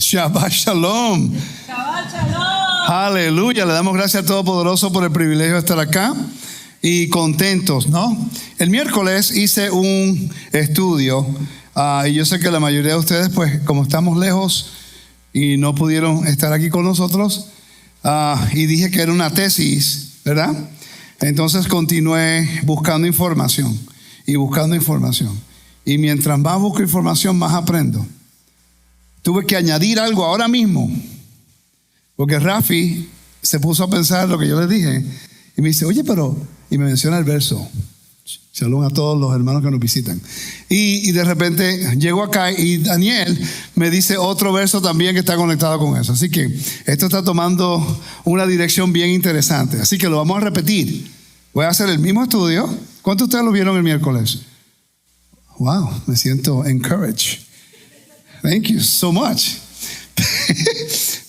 Shabbat Shalom. Shabbat Shalom. Aleluya. Le damos gracias al Todopoderoso por el privilegio de estar acá y contentos, ¿no? El miércoles hice un estudio y yo sé que la mayoría de ustedes, pues como estamos lejos y no pudieron estar aquí con nosotros, y dije que era una tesis, ¿verdad? Entonces continué buscando información y buscando información. Y mientras más busco información, más aprendo. Tuve que añadir algo ahora mismo, porque Rafi se puso a pensar lo que yo le dije y me dice, oye, y me menciona el verso. Shalom a todos los hermanos que nos visitan. Y de repente llego acá y Daniel me dice otro verso también que está conectado con eso. Así que esto está tomando una dirección bien interesante. Así que lo vamos a repetir. Voy a hacer el mismo estudio. ¿Cuántos de ustedes lo vieron el miércoles? Wow, me siento encouraged. Thank you so much.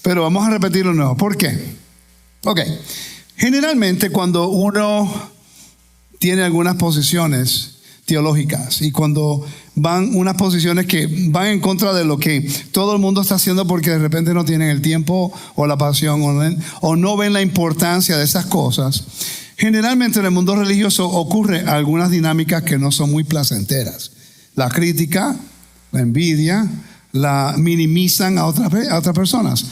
Pero vamos a repetirlo de nuevo. ¿Por qué? Ok. Generalmente cuando uno tiene algunas posiciones teológicas y cuando van unas posiciones que van en contra de lo que todo el mundo está haciendo porque de repente no tienen el tiempo o la pasión o no ven la importancia de esas cosas, generalmente en el mundo religioso ocurre algunas dinámicas que no son muy placenteras. La crítica, la envidia, la minimizan a otras personas.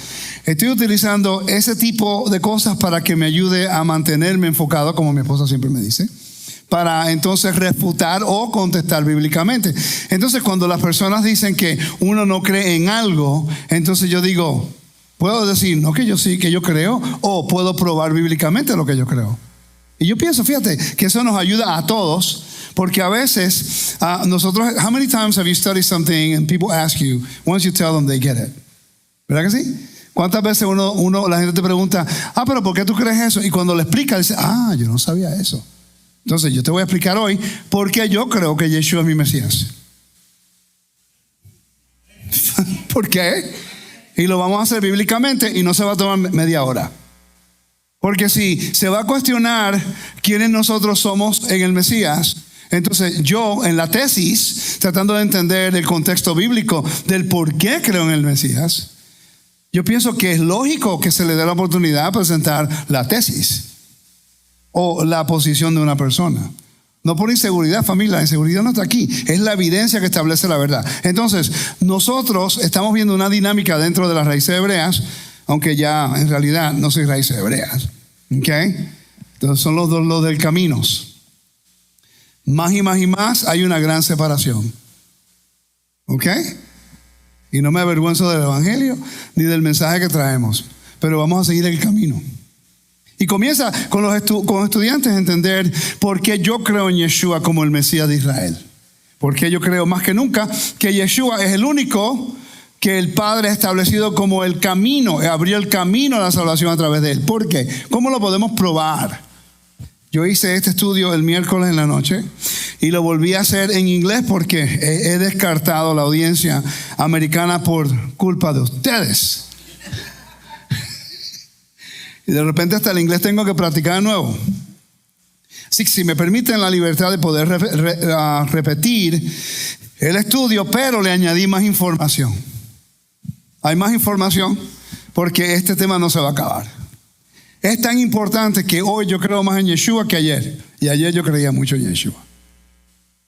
Estoy utilizando ese tipo de cosas para que me ayude a mantenerme enfocado, como mi esposa siempre me dice, para entonces refutar o contestar bíblicamente. Entonces cuando las personas dicen que uno no cree en algo, entonces yo digo, puedo decir, no, que yo sí, que yo creo, o puedo probar bíblicamente lo que yo creo. Y yo pienso, fíjate, que eso nos ayuda a todos, porque a veces nosotros, how many times have you studied something and people ask you, once you tell them they get it? ¿Verdad que sí? ¿Cuántas veces la gente te pregunta, pero ¿por qué tú crees eso? Y cuando le explicas, dice, yo no sabía eso. Entonces yo te voy a explicar hoy por qué yo creo que Yeshua es mi Mesías. ¿Por qué? Y lo vamos a hacer bíblicamente y no se va a tomar media hora. Porque si se va a cuestionar quiénes nosotros somos en el Mesías, entonces yo en la tesis, tratando de entender el contexto bíblico del por qué creo en el Mesías, yo pienso que es lógico que se le dé la oportunidad de presentar la tesis o la posición de una persona. No por inseguridad, familia, la inseguridad no está aquí, es la evidencia que establece la verdad. Entonces, nosotros estamos viendo una dinámica dentro de las raíces hebreas, aunque ya en realidad no soy raíces hebreas. ¿Ok? Entonces son los del caminos. Más y más y más hay una gran separación. ¿Ok? Y no me avergüenzo del evangelio ni del mensaje que traemos, pero vamos a seguir el camino. Y comienza con los estudiantes a entender por qué yo creo en Yeshua como el Mesías de Israel. Porque yo creo más que nunca que Yeshua es el único que el Padre ha establecido como el camino, abrió el camino a la salvación a través de él. ¿Por qué? ¿Cómo lo podemos probar? Yo hice este estudio el miércoles en la noche y lo volví a hacer en inglés porque he descartado la audiencia americana por culpa de ustedes. Y de repente hasta el inglés tengo que practicar de nuevo. Así que si me permiten la libertad de poder repetir el estudio, pero le añadí más información. Hay más información porque este tema no se va a acabar. Es tan importante que hoy yo creo más en Yeshua que ayer. Y ayer yo creía mucho en Yeshua.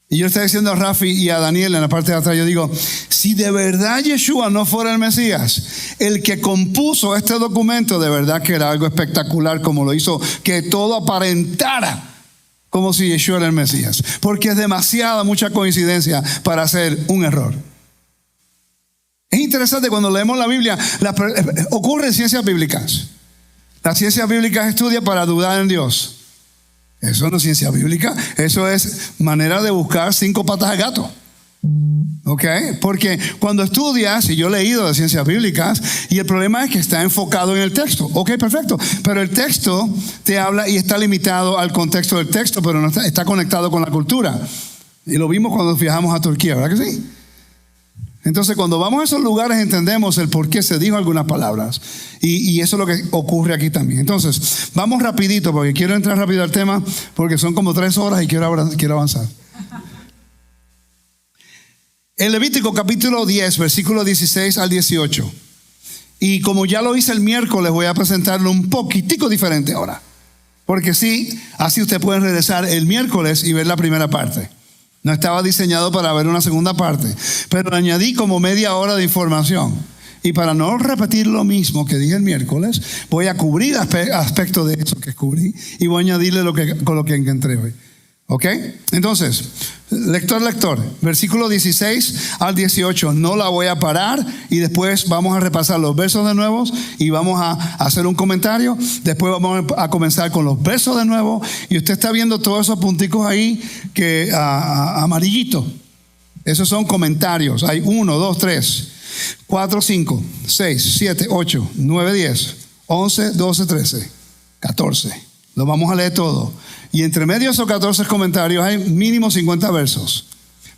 Y yo estaba diciendo a Rafi y a Daniel en la parte de atrás, yo digo, si de verdad Yeshua no fuera el Mesías, el que compuso este documento de verdad que era algo espectacular, como lo hizo, que todo aparentara como si Yeshua era el Mesías. Porque es demasiada, mucha coincidencia para hacer un error. Es interesante cuando leemos la Biblia, ocurren ciencias bíblicas. Las ciencias bíblicas estudian para dudar en Dios. Eso no es ciencia bíblica, eso es manera de buscar 5 patas de gato. ¿Ok? Porque cuando estudias, y yo he leído de ciencias bíblicas, y el problema es que está enfocado en el texto. Ok, perfecto, pero el texto te habla y está limitado al contexto del texto, pero no está conectado con la cultura. Y lo vimos cuando viajamos a Turquía, ¿verdad que sí? Entonces cuando vamos a esos lugares entendemos el por qué se dijo algunas palabras y eso es lo que ocurre aquí también. Entonces vamos rapidito porque quiero entrar rápido al tema porque son como 3 horas y quiero avanzar. En Levítico capítulo 10 versículo 16 al 18 Y como ya lo hice el miércoles, voy a presentarlo un poquitico diferente ahora. Porque sí, así usted puede regresar el miércoles y ver la primera parte. No estaba diseñado para ver una segunda parte, pero añadí como media hora de información. Y para no repetir lo mismo que dije el miércoles, voy a cubrir aspectos de eso que cubrí y voy a añadirle con lo que encontré hoy. ¿Ok? Entonces, lector, versículo 16 al 18, no la voy a parar y después vamos a repasar los versos de nuevo y vamos a hacer un comentario. Después vamos a comenzar con los versos de nuevo y usted está viendo todos esos punticos ahí que amarillitos. Esos son comentarios. Hay 1, 2, 3, 4, 5, 6, 7, 8, 9, 10, 11, 12, 13, 14. Lo vamos a leer todo. Y entre medio de esos 14 comentarios hay mínimo 50 versos.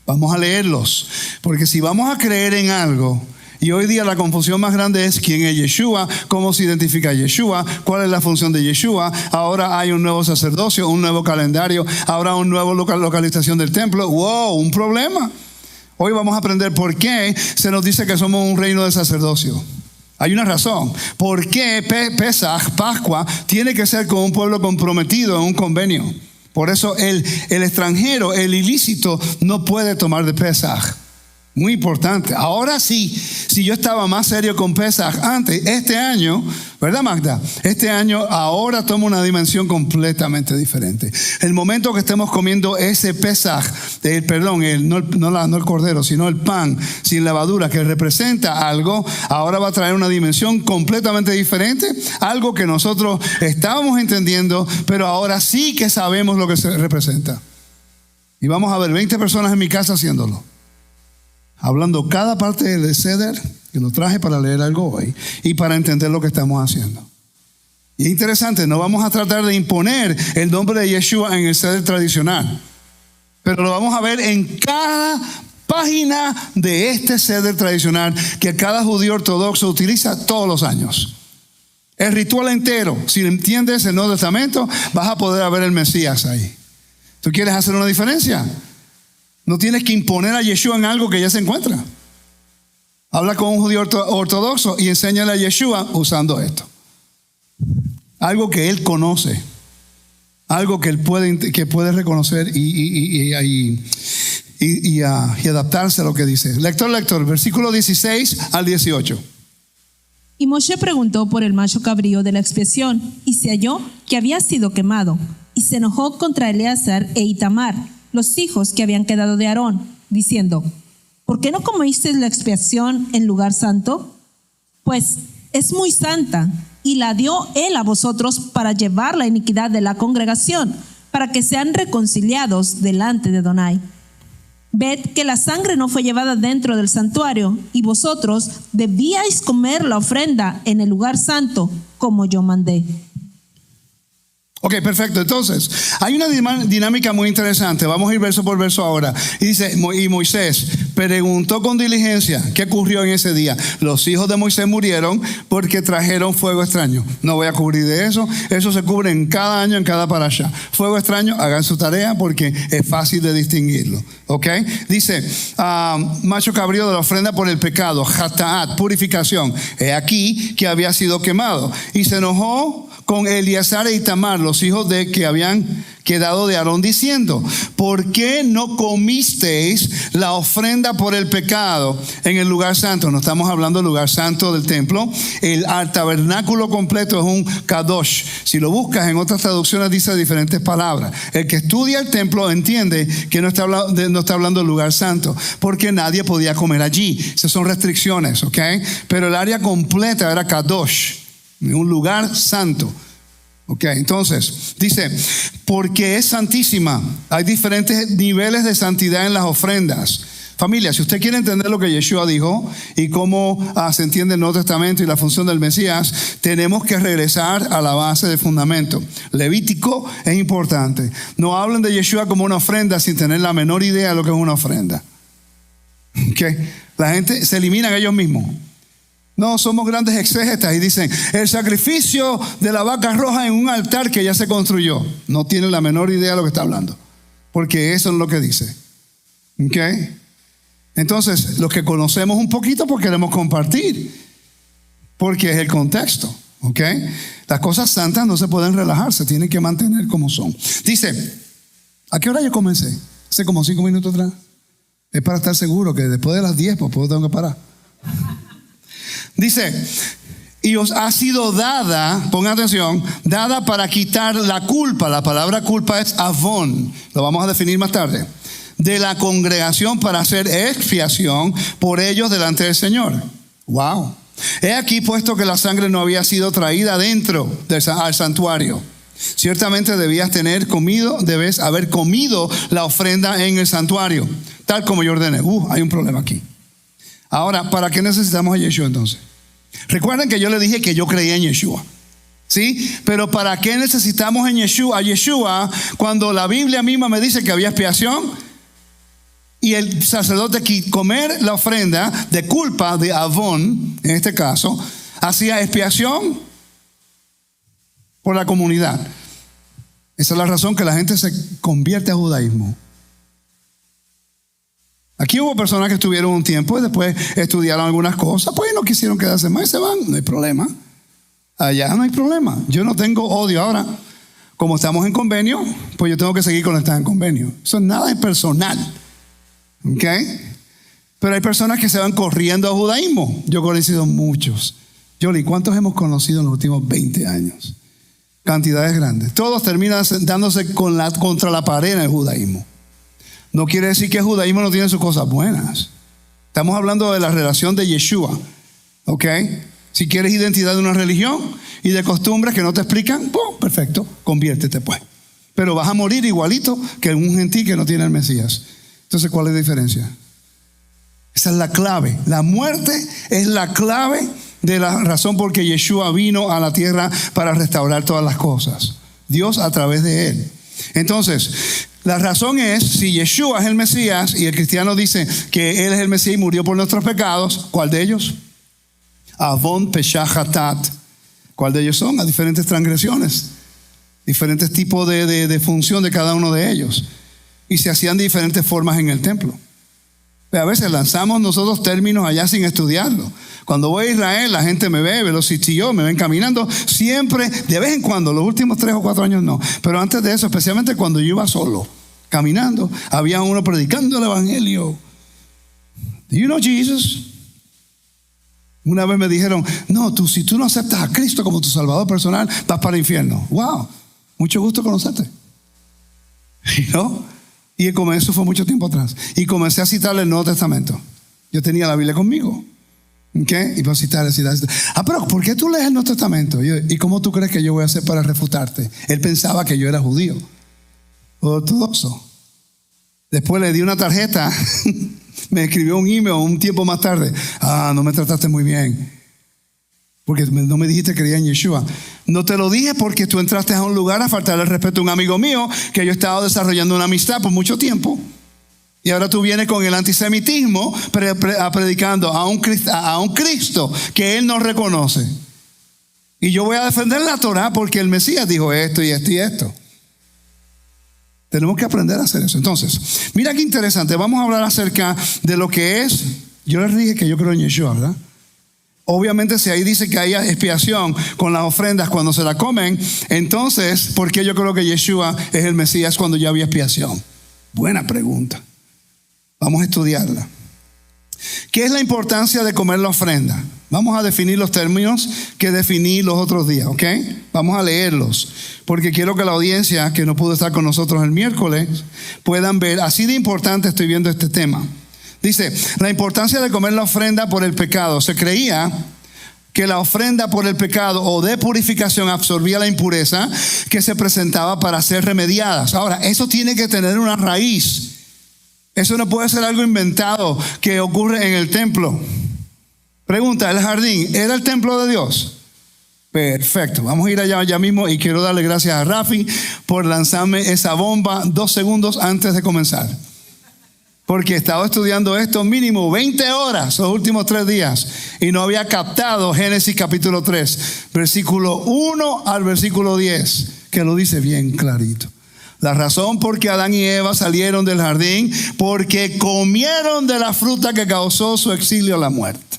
Vamos a leerlos. Porque si vamos a creer en algo, y hoy día la confusión más grande es quién es Yeshua, cómo se identifica Yeshua, cuál es la función de Yeshua. Ahora hay un nuevo sacerdocio, un nuevo calendario, ahora una nueva localización del templo. ¡Wow! Un problema. Hoy vamos a aprender por qué se nos dice que somos un reino de sacerdocio. Hay una razón. ¿Por qué Pesaj, Pascua, tiene que ser con un pueblo comprometido en un convenio? Por eso el extranjero, el ilícito, no puede tomar de Pesaj. Muy importante. Ahora sí, si yo estaba más serio con Pesaj antes, este año, ¿verdad, Magda? Este año ahora toma una dimensión completamente diferente. El momento que estemos comiendo ese Pesaj, no el cordero, sino el pan sin levadura que representa algo, ahora va a traer una dimensión completamente diferente, algo que nosotros estábamos entendiendo, pero ahora sí que sabemos lo que se representa. Y vamos a ver 20 personas en mi casa haciéndolo. Hablando cada parte del Seder, que lo traje para leer algo hoy y para entender lo que estamos haciendo. Y es interesante, no vamos a tratar de imponer el nombre de Yeshua en el Seder tradicional, pero lo vamos a ver en cada página de este Seder tradicional que cada judío ortodoxo utiliza todos los años. El ritual entero, si entiendes el Nuevo Testamento, vas a poder ver el Mesías ahí. ¿Tú quieres hacer una diferencia? No tienes que imponer a Yeshua en algo que ya se encuentra. Habla con un judío ortodoxo y enséñale a Yeshua usando esto. Algo que él conoce. Algo que él puede reconocer y adaptarse a lo que dice. Lector, versículo 16 al 18. Y Moshe preguntó por el macho cabrío de la expiación, y se halló que había sido quemado, y se enojó contra Eleazar e Itamar, los hijos que habían quedado de Aarón, diciendo: ¿por qué no comisteis la expiación en lugar santo? Pues es muy santa, y la dio él a vosotros para llevar la iniquidad de la congregación, para que sean reconciliados delante de Adonai. Ved que la sangre no fue llevada dentro del santuario, y vosotros debíais comer la ofrenda en el lugar santo, como yo mandé. Ok, perfecto. Entonces, hay una dinámica muy interesante. Vamos a ir verso por verso ahora. Y dice, y Moisés preguntó con diligencia qué ocurrió en ese día. Los hijos de Moisés murieron porque trajeron fuego extraño. No voy a cubrir de eso. Eso se cubre en cada año, en cada parasha. Fuego extraño, hagan su tarea porque es fácil de distinguirlo. Ok. Dice, macho cabrío de la ofrenda por el pecado, hataat, purificación. He aquí que había sido quemado. Y se enojó con Eleazar e Itamar, los hijos de que habían quedado de Aarón, diciendo: ¿por qué no comisteis la ofrenda por el pecado en el lugar santo? No estamos hablando del lugar santo del templo. El tabernáculo completo es un kadosh. Si lo buscas en otras traducciones dice diferentes palabras. El que estudia el templo entiende que no está hablando del lugar santo, porque nadie podía comer allí. Esas son restricciones, ¿ok? Pero el área completa era kadosh, un lugar santo. Ok, entonces dice, porque es santísima. Hay diferentes niveles de santidad en las ofrendas. Familia, si usted quiere entender lo que Yeshua dijo y cómo se entiende el Nuevo Testamento y la función del Mesías, tenemos que regresar a la base del fundamento. Levítico es importante. No hablen de Yeshua como una ofrenda sin tener la menor idea de lo que es una ofrenda. Okay. La gente se elimina ellos mismos. No, somos grandes exégetas y dicen, el sacrificio de la vaca roja en un altar que ya se construyó. No tienen la menor idea de lo que está hablando, porque eso es lo que dice. ¿Ok? Entonces, los que conocemos un poquito, pues queremos compartir. porque es el contexto, ¿ok? Las cosas santas no se pueden relajar, se tienen que mantener como son. Dice, ¿a qué hora yo comencé? Hace como 5 minutos atrás. Es para estar seguro que después de las 10, pues tengo que parar. Dice, y os ha sido dada, pongan atención, dada para quitar la culpa. La palabra culpa es avon, lo vamos a definir más tarde. De la congregación para hacer expiación por ellos delante del Señor. Wow. He aquí puesto que la sangre no había sido traída dentro al santuario. Ciertamente debes haber comido la ofrenda en el santuario, tal como yo ordené. Hay un problema aquí. Ahora, ¿para qué necesitamos a Yeshua entonces? Recuerden que yo le dije que yo creía en Yeshua, ¿sí? Pero ¿para qué necesitamos a Yeshua cuando la Biblia misma me dice que había expiación? Y el sacerdote comer la ofrenda de culpa de Avon, en este caso, hacía expiación por la comunidad. Esa es la razón que la gente se convierte al judaísmo. Aquí hubo personas que estuvieron un tiempo y después estudiaron algunas cosas, pues no quisieron quedarse más y se van. No hay problema. Allá no hay problema. Yo no tengo odio. Ahora, como estamos en convenio, pues yo tengo que seguir con estar en convenio. Eso nada es personal. ¿Ok? Pero hay personas que se van corriendo al judaísmo. Yo he conocido muchos. Yoli, ¿cuántos hemos conocido en los últimos 20 años? Cantidades grandes. Todos terminan dándose contra la pared en el judaísmo. No quiere decir que el judaísmo no tiene sus cosas buenas. Estamos hablando de la relación de Yeshua. ¿Ok? Si quieres identidad de una religión y de costumbres que no te explican, perfecto, conviértete pues. Pero vas a morir igualito que un gentil que no tiene el Mesías. Entonces, ¿cuál es la diferencia? Esa es la clave. La muerte es la clave de la razón por que Yeshua vino a la tierra para restaurar todas las cosas. Dios a través de él. Entonces, la razón es, si Yeshua es el Mesías y el cristiano dice que él es el Mesías y murió por nuestros pecados, ¿cuál de ellos? Avon Peshach Hatat. ¿Cuál de ellos son? Las diferentes transgresiones, diferentes tipos de función de cada uno de ellos. Y se hacían de diferentes formas en el templo. A veces lanzamos nosotros términos allá sin estudiarlo. Cuando voy a Israel, la gente me ve, los sitios, me ven caminando. Siempre, de vez en cuando, los últimos 3 o 4 años no. Pero antes de eso, especialmente cuando yo iba solo, caminando, había uno predicando el evangelio. Do you know Jesus? Una vez me dijeron, no, si tú no aceptas a Cristo como tu salvador personal, vas para el infierno. Wow, mucho gusto conocerte. ¿No? Y eso fue mucho tiempo atrás. Y comencé a citarle el Nuevo Testamento. Yo tenía la Biblia conmigo. ¿Ok? Y para citar. Pero ¿por qué tú lees el Nuevo Testamento? ¿Y cómo tú crees que yo voy a hacer para refutarte? Él pensaba que yo era judío, ortodoxo. Después le di una tarjeta. Me escribió un email un tiempo más tarde. No me trataste muy bien. Porque no me dijiste que creía en Yeshua. No te lo dije porque tú entraste a un lugar a faltarle el respeto a un amigo mío que yo he estado desarrollando una amistad por mucho tiempo. Y ahora tú vienes con el antisemitismo predicando a un Cristo que él no reconoce. Y yo voy a defender la Torah porque el Mesías dijo esto y esto y esto. Tenemos que aprender a hacer eso. Entonces, mira qué interesante. Vamos a hablar acerca de lo que es. Yo les dije que yo creo en Yeshua, ¿verdad? Obviamente si ahí dice que hay expiación con las ofrendas cuando se la comen, entonces, ¿por qué yo creo que Yeshua es el Mesías cuando ya había expiación? Buena pregunta. Vamos a estudiarla. ¿Qué es la importancia de comer la ofrenda? Vamos a definir los términos que definí los otros días, ¿ok? Vamos a leerlos, porque quiero que la audiencia que no pudo estar con nosotros el miércoles puedan ver, así de importante estoy viendo este tema. Dice, la importancia de comer la ofrenda por el pecado. Se creía que la ofrenda por el pecado o de purificación absorbía la impureza que se presentaba para ser remediadas. Ahora, eso tiene que tener una raíz. Eso no puede ser algo inventado que ocurre en el templo. Pregunta, ¿el jardín era el templo de Dios? Perfecto, vamos a ir allá ya mismo y quiero darle gracias a Rafi por lanzarme esa bomba 2 segundos antes de comenzar. Porque estaba estudiando esto mínimo 20 horas los últimos 3 días y no había captado Génesis capítulo 3, versículo 1 al versículo 10, que lo dice bien clarito. La razón por qué Adán y Eva salieron del jardín, porque comieron de la fruta que causó su exilio a la muerte.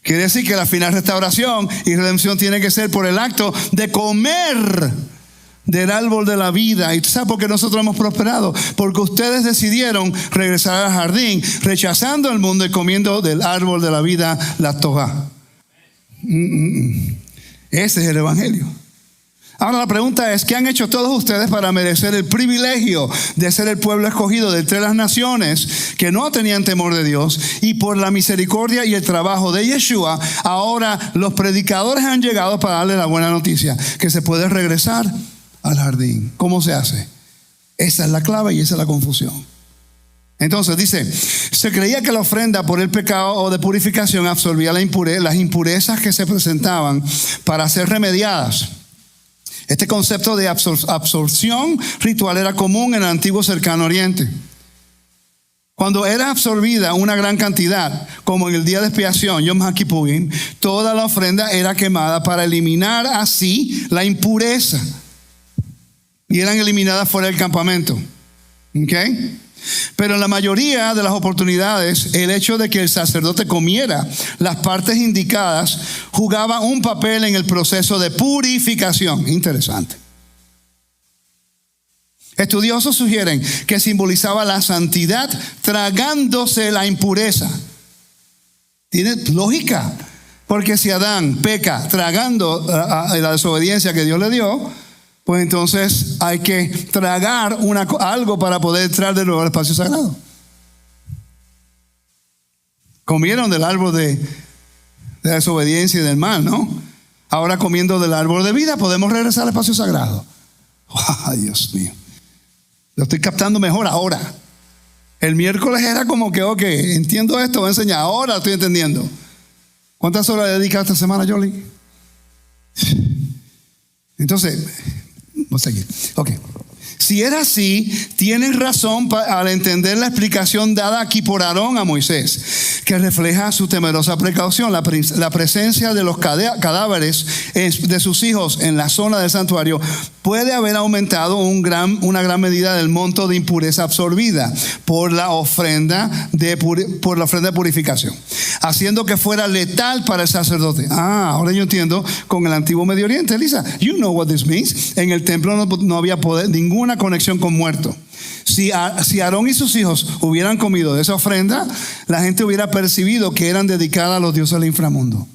Quiere decir que la final restauración y redención tiene que ser por el acto de comer del árbol de la vida. ¿Y tú sabes por qué nosotros hemos prosperado? Porque ustedes decidieron regresar al jardín, rechazando el mundo y comiendo del árbol de la vida, la Torá. Ese es el evangelio. Ahora la pregunta es, ¿qué han hecho todos ustedes para merecer el privilegio de ser el pueblo escogido de entre las naciones que no tenían temor de Dios? Y por la misericordia y el trabajo de Yeshua, ahora los predicadores han llegado para darle la buena noticia, que se puede regresar al jardín. ¿Cómo se hace? Esa es la clave y esa es la confusión. Entonces dice, se creía que la ofrenda por el pecado o de purificación absorbía las impurezas que se presentaban para ser remediadas. Este concepto de absorción ritual era común en el antiguo cercano oriente. Cuando era absorbida una gran cantidad, como en el día de expiación, Yom HaKippurim, toda la ofrenda era quemada para eliminar así la impureza. Y eran eliminadas fuera del campamento. ¿Okay? Pero en la mayoría de las oportunidades, el hecho de que el sacerdote comiera las partes indicadas jugaba un papel en el proceso de purificación. Interesante. Estudiosos sugieren que simbolizaba la santidad tragándose la impureza. Tiene lógica, porque si Adán peca tragando la desobediencia que Dios le dio, pues entonces hay que tragar algo para poder entrar de nuevo al espacio sagrado. Comieron del árbol de desobediencia y del mal, ¿no? Ahora comiendo del árbol de vida podemos regresar al espacio sagrado. ¡Ay, Dios mío! Lo estoy captando mejor ahora. El miércoles era como que, ok, entiendo esto, voy a enseñar. Ahora estoy entendiendo. ¿Cuántas horas dedicas esta semana, Jolie? Entonces, vamos a seguir. Ok. Si era así, tienes razón al entender la explicación dada aquí por Aarón a Moisés, que refleja su temerosa precaución. La presencia de los cadáveres de sus hijos en la zona del santuario puede haber aumentado una gran medida del monto de impureza absorbida por la ofrenda de purificación, haciendo que fuera letal para el sacerdote. Ahora yo entiendo con el antiguo Medio Oriente, Elisa. You know what this means. En el templo no había poder, ninguna conexión con muerto. Si Aarón y sus hijos hubieran comido de esa ofrenda, la gente hubiera percibido que eran dedicadas a los dioses del inframundo.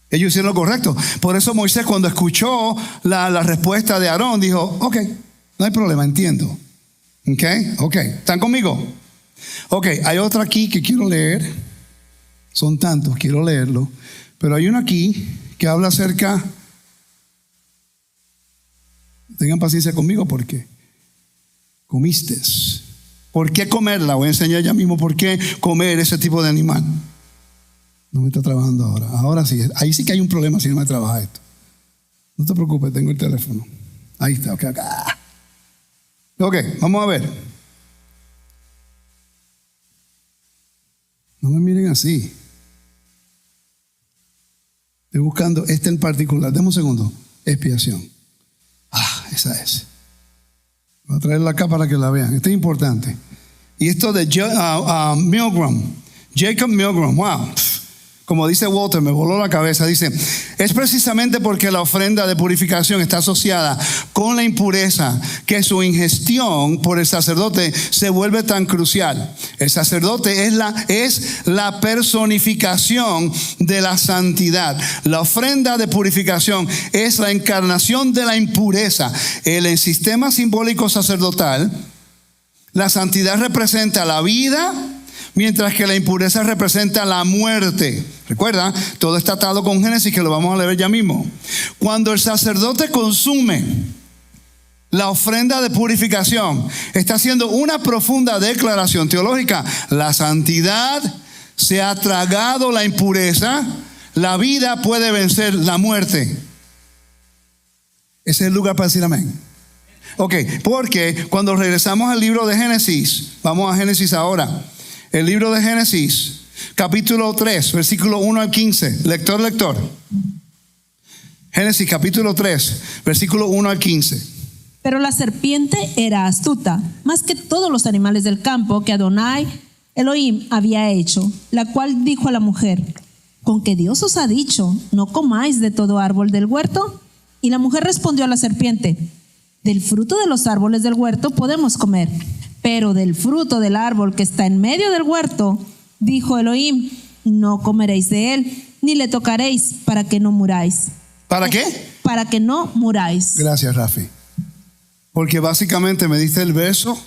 Ellos hicieron lo correcto. Por eso Moisés, cuando escuchó la respuesta de Aarón, dijo, ok, no hay problema, entiendo. Ok, ¿están conmigo? Ok, hay otra aquí que quiero leer. Son tantos, quiero leerlo. Pero hay uno aquí que habla acerca... Tengan paciencia conmigo porque comiste. ¿Por qué comerla? Voy a enseñar ya mismo por qué comer ese tipo de animal. No me está trabajando ahora. Ahora sí. Ahí sí que hay un problema si no me trabaja esto. No te preocupes, tengo el teléfono. Ahí está. Ok, vamos a ver. No me miren así. Estoy buscando este en particular. Deme un segundo. Expiación. Esa es. Voy a traerla acá para que la vean. Esto es importante. Y esto de Milgram. Jacob Milgram. Wow. Como dice Walter, me voló la cabeza. Dice, es precisamente porque la ofrenda de purificación está asociada con la impureza que su ingestión por el sacerdote se vuelve tan crucial. El sacerdote es la personificación de la santidad. La ofrenda de purificación es la encarnación de la impureza. En el sistema simbólico sacerdotal, la santidad representa la vida, mientras que la impureza representa la muerte. Recuerda, todo está atado con Génesis, que lo vamos a leer ya mismo. Cuando el sacerdote consume la ofrenda de purificación, está haciendo una profunda declaración teológica. La santidad se ha tragado la impureza, la vida puede vencer la muerte. Ese es el lugar para decir amén. Ok, porque cuando regresamos al libro de Génesis, vamos a Génesis ahora. El libro de Génesis, capítulo 3, versículo 1 al 15. Lector. Génesis capítulo 3, versículo 1 al 15. Pero la serpiente era astuta, más que todos los animales del campo que Adonai Elohim había hecho, la cual dijo a la mujer: ¿con que Dios os ha dicho, no comáis de todo árbol del huerto? Y la mujer respondió a la serpiente, del fruto de los árboles del huerto podemos comer, pero del fruto del árbol que está en medio del huerto, dijo Elohim, no comeréis de él, ni le tocaréis, para que no muráis. ¿Para qué? Para que no muráis. Gracias, Rafi. Porque básicamente me diste el verso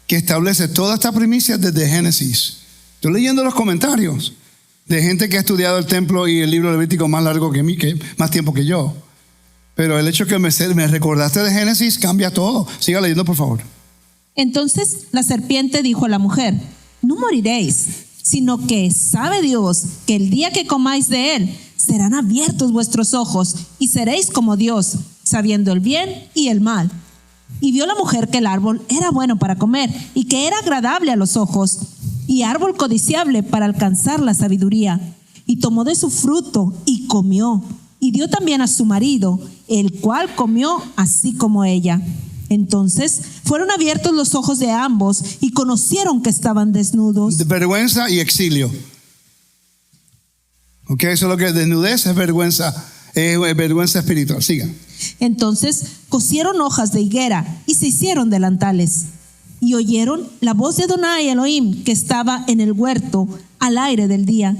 que establece toda esta primicia desde Génesis. Estoy leyendo los comentarios de gente que ha estudiado el templo y el libro levítico más largo que mí, que más tiempo que yo. Pero el hecho que me recordaste de Génesis cambia todo. Siga leyendo, por favor. Entonces la serpiente dijo a la mujer, no moriréis, sino que sabe Dios que el día que comáis de él, serán abiertos vuestros ojos y seréis como Dios, sabiendo el bien y el mal. Y vio la mujer que el árbol era bueno para comer y que era agradable a los ojos y árbol codiciable para alcanzar la sabiduría. Y tomó de su fruto y comió y dio también a su marido, el cual comió así como ella. Entonces fueron abiertos los ojos de ambos y conocieron que estaban desnudos. De vergüenza y exilio. Ok, eso es lo que es desnudez, es vergüenza espiritual. Siga. Entonces cosieron hojas de higuera y se hicieron delantales. Y oyeron la voz de Adonai Elohim que estaba en el huerto al aire del día.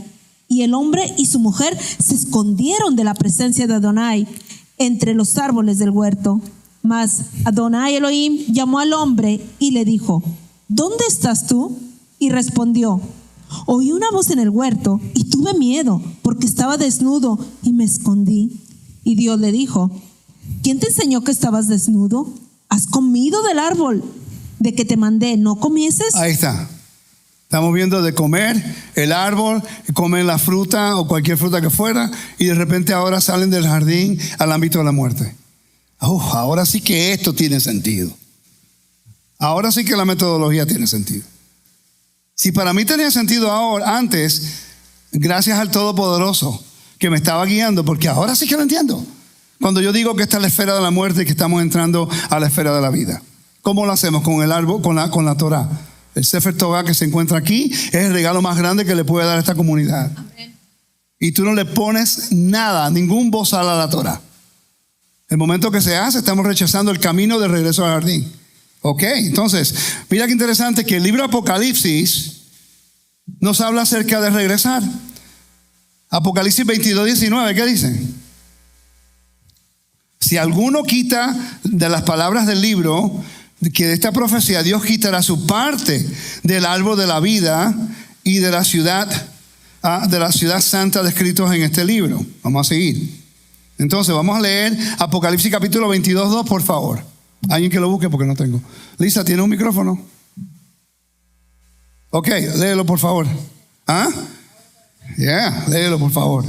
Y el hombre y su mujer se escondieron de la presencia de Adonai entre los árboles del huerto. Mas Adonai Elohim llamó al hombre y le dijo, ¿dónde estás tú? Y respondió, oí una voz en el huerto y tuve miedo porque estaba desnudo y me escondí. Y Dios le dijo, ¿quién te enseñó que estabas desnudo? ¿Has comido del árbol de que te mandé no comieses? Ahí está. Estamos viendo de comer el árbol, comer la fruta o cualquier fruta que fuera, y de repente ahora salen del jardín al ámbito de la muerte. Ahora sí que esto tiene sentido. Ahora sí que la metodología tiene sentido. Si para mí tenía sentido ahora, antes, gracias al Todopoderoso que me estaba guiando, porque ahora sí que lo entiendo. Cuando yo digo que esta es la esfera de la muerte y que estamos entrando a la esfera de la vida. ¿Cómo lo hacemos? Con el árbol, con la Torah. El Sefer Torah que se encuentra aquí es el regalo más grande que le puede dar a esta comunidad. Amén. Y tú no le pones nada, ningún bozal a la Torah. El momento que se hace, estamos rechazando el camino de regreso al jardín. Ok, entonces, mira qué interesante que el libro Apocalipsis nos habla acerca de regresar. Apocalipsis 22:19, ¿qué dice? Si alguno quita de las palabras del libro, que de esta profecía Dios quitará su parte del árbol de la vida y de la ciudad santa descritos en este libro. Vamos a seguir. Entonces vamos a leer Apocalipsis capítulo 22:2, por favor. Alguien que lo busque porque no tengo. Lisa, ¿tiene un micrófono? Ok, léelo por favor. Léelo por favor.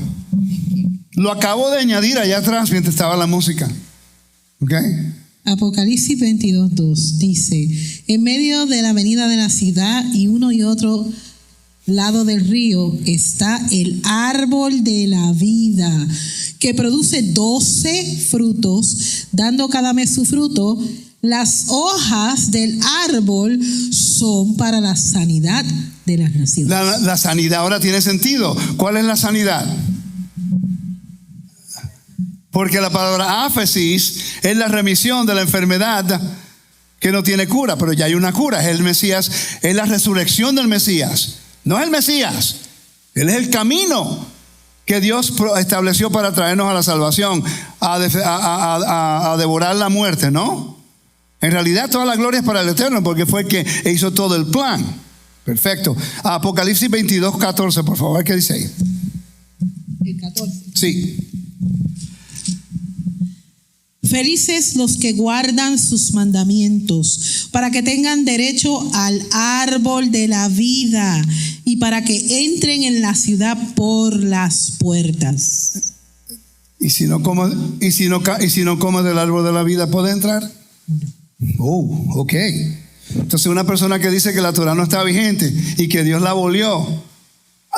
Lo acabo de añadir allá atrás mientras estaba la música. Ok. Apocalipsis 22:2 dice, en medio de la avenida de la ciudad y uno y otro lado del río está el árbol de la vida, que produce 12 frutos, dando cada mes su fruto. Las hojas del árbol son para la sanidad de las naciones. La sanidad ahora tiene sentido. ¿Cuál es la sanidad? Porque la palabra áfesis es la remisión de la enfermedad que no tiene cura, pero ya hay una cura. Es el Mesías, es la resurrección del Mesías. No es el Mesías, Él es el camino que Dios estableció para traernos a la salvación, a devorar la muerte, ¿no? En realidad toda la gloria es para el Eterno, porque fue el que hizo todo el plan. Perfecto. Apocalipsis 22:14, por favor, ¿qué dice ahí? El 14. Sí. Felices los que guardan sus mandamientos, para que tengan derecho al árbol de la vida y para que entren en la ciudad por las puertas. ¿Y si no comes del árbol de la vida, puede entrar? Ok. Entonces una persona que dice que la Torah no está vigente y que Dios la abolió.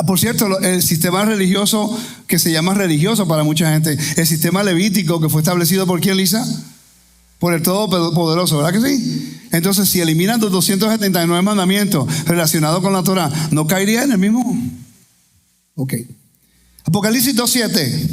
Por cierto, el sistema religioso que se llama religioso para mucha gente, el sistema levítico que fue establecido por ¿quién, Lisa? Por el Todopoderoso, ¿verdad que sí? Entonces, si eliminan los 279 mandamientos relacionados con la Torah, ¿no caería en el mismo? Ok. Apocalipsis 2:7.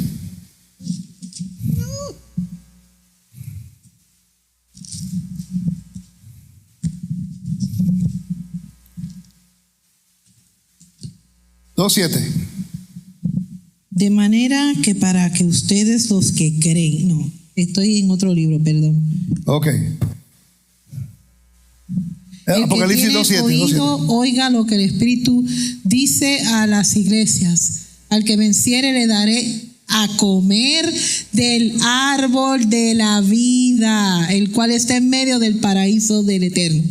De manera que para que ustedes los que creen, no, estoy en otro libro, perdón. Ok. El Apocalipsis que tiene 2:7. oído, oiga lo que el Espíritu dice a las iglesias. Al que venciere le daré a comer del árbol de la vida, el cual está en medio del paraíso del Eterno.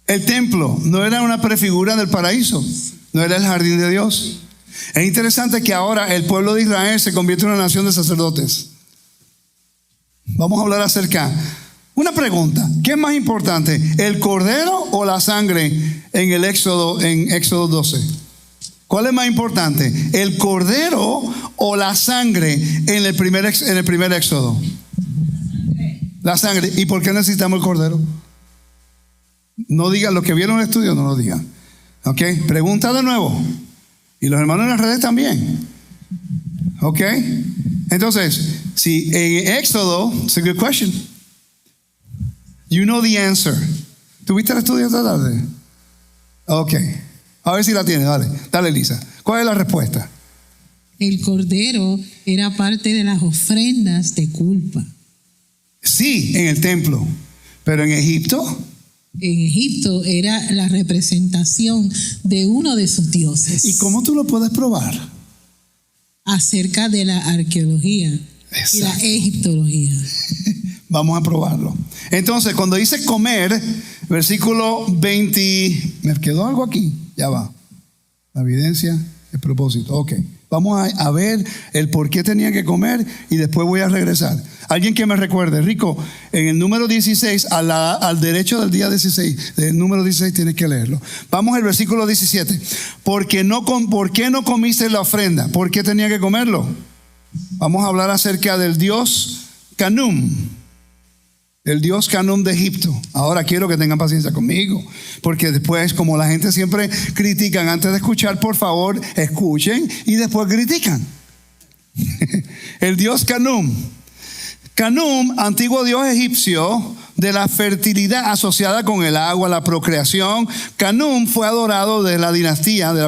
El templo no era una prefigura del paraíso, no era el jardín de Dios. Es interesante que ahora el pueblo de Israel se convierte en una nación de sacerdotes. Vamos a hablar acerca. Una pregunta, ¿qué es más importante, el cordero o la sangre en Éxodo 12? ¿Cuál es más importante, el cordero o la sangre en el primer Éxodo? La sangre. ¿Y por qué necesitamos el cordero? No digan, los que vieron el estudio no lo digan. Ok, pregunta de nuevo. Y los hermanos en las redes también. Ok, entonces, si en Éxodo, it's a good question. You know the answer. ¿Tuviste el estudio esta tarde? Ok, a ver si la tienes, dale Elisa. ¿Cuál es la respuesta? El cordero era parte de las ofrendas de culpa. Sí, en el templo, pero en Egipto. En Egipto era la representación de uno de sus dioses. ¿Y cómo tú lo puedes probar? Acerca de la arqueología. Exacto. Y la egiptología. Vamos a probarlo. Entonces, cuando dice comer, versículo 20, ¿me quedó algo aquí? Ya va. La evidencia, el propósito. Ok. Vamos a ver el por qué tenían que comer y después voy a regresar. Alguien que me recuerde, Rico, en el número 16, al derecho del día 16, del número 16 tienes que leerlo. Vamos al versículo 17. ¿Por qué no comiste la ofrenda? ¿Por qué tenía que comerlo? Vamos a hablar acerca del dios Canum. El dios Canum de Egipto. Ahora quiero que tengan paciencia conmigo, porque después, como la gente siempre critican antes de escuchar, por favor, escuchen y después critican. El dios Canum. Canum, antiguo dios egipcio de la fertilidad asociada con el agua, la procreación. Canum fue adorado de la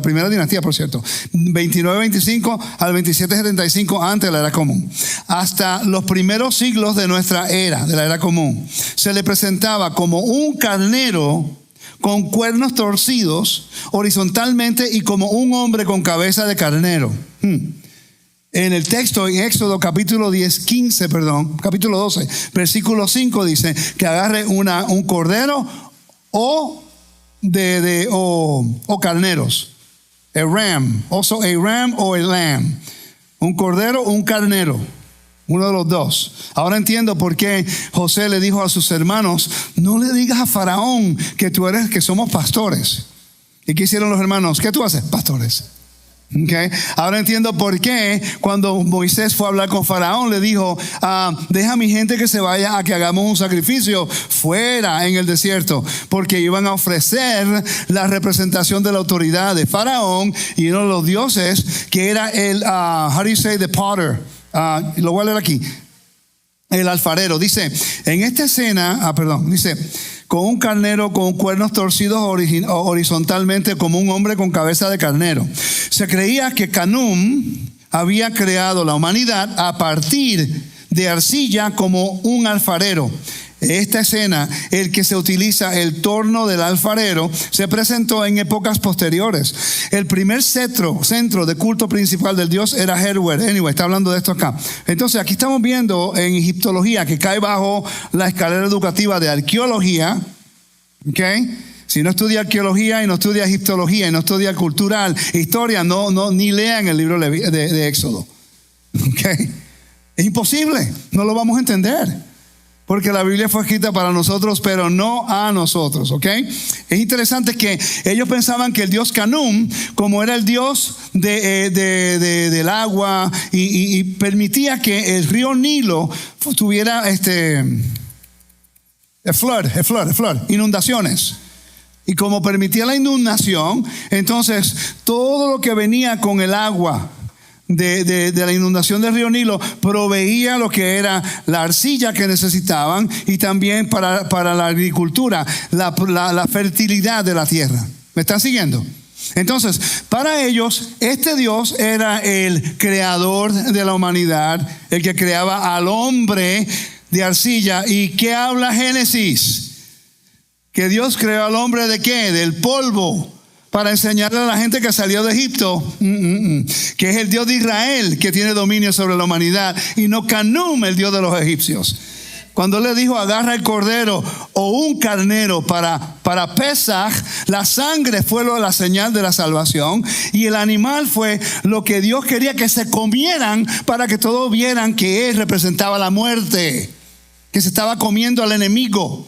primera dinastía, por cierto, 2925 al 2775 antes de la era común, hasta los primeros siglos de nuestra era, de la era común. Se le presentaba como un carnero con cuernos torcidos horizontalmente y como un hombre con cabeza de carnero. En el texto, en Éxodo capítulo 12, versículo 5 dice que agarre un cordero o carneros. A ram, also a ram o a lamb. Un cordero o un carnero. Uno de los dos. Ahora entiendo por qué José le dijo a sus hermanos: no le digas a Faraón que somos pastores. ¿Y qué hicieron los hermanos? ¿Qué tú haces? Pastores. Okay. Ahora entiendo por qué cuando Moisés fue a hablar con Faraón le dijo: deja a mi gente que se vaya a que hagamos un sacrificio fuera en el desierto, porque iban a ofrecer la representación de la autoridad de Faraón y uno de los dioses que era el how do you say the potter, lo voy a leer aquí, el alfarero. Dice en esta escena, dice: con un carnero con cuernos torcidos horizontalmente como un hombre con cabeza de carnero. Se creía que Canum había creado la humanidad a partir de arcilla como un alfarero. Esta escena, el que se utiliza el torno del alfarero, se presentó en épocas posteriores. El primer centro de culto principal del dios era Herwer. Anyway, está hablando de esto acá. Entonces, aquí estamos viendo en egiptología, que cae bajo la escalera educativa de arqueología. ¿Okay? Si no estudia arqueología y no estudia egiptología y no estudia cultural, historia, ni lean el libro de Éxodo. ¿Okay? Es imposible, no lo vamos a entender. Porque la Biblia fue escrita para nosotros, pero no a nosotros, ¿ok? Es interesante que ellos pensaban que el dios Canum, como era el dios del agua y permitía que el río Nilo tuviera inundaciones. Y como permitía la inundación, entonces todo lo que venía con el agua de la inundación del río Nilo proveía lo que era la arcilla que necesitaban y también para la agricultura, la fertilidad de la tierra. ¿Me están siguiendo? Entonces, para ellos, este Dios era el creador de la humanidad, el que creaba al hombre de arcilla. ¿Y qué habla Génesis? Que Dios creó al hombre ¿de qué? Del polvo, para enseñarle a la gente que salió de Egipto, que es el Dios de Israel que tiene dominio sobre la humanidad, y no Canum, el Dios de los egipcios. Cuando le dijo agarra el cordero o un carnero para Pesaj, la sangre fue la señal de la salvación y el animal fue lo que Dios quería que se comieran para que todos vieran que él representaba la muerte, que se estaba comiendo al enemigo.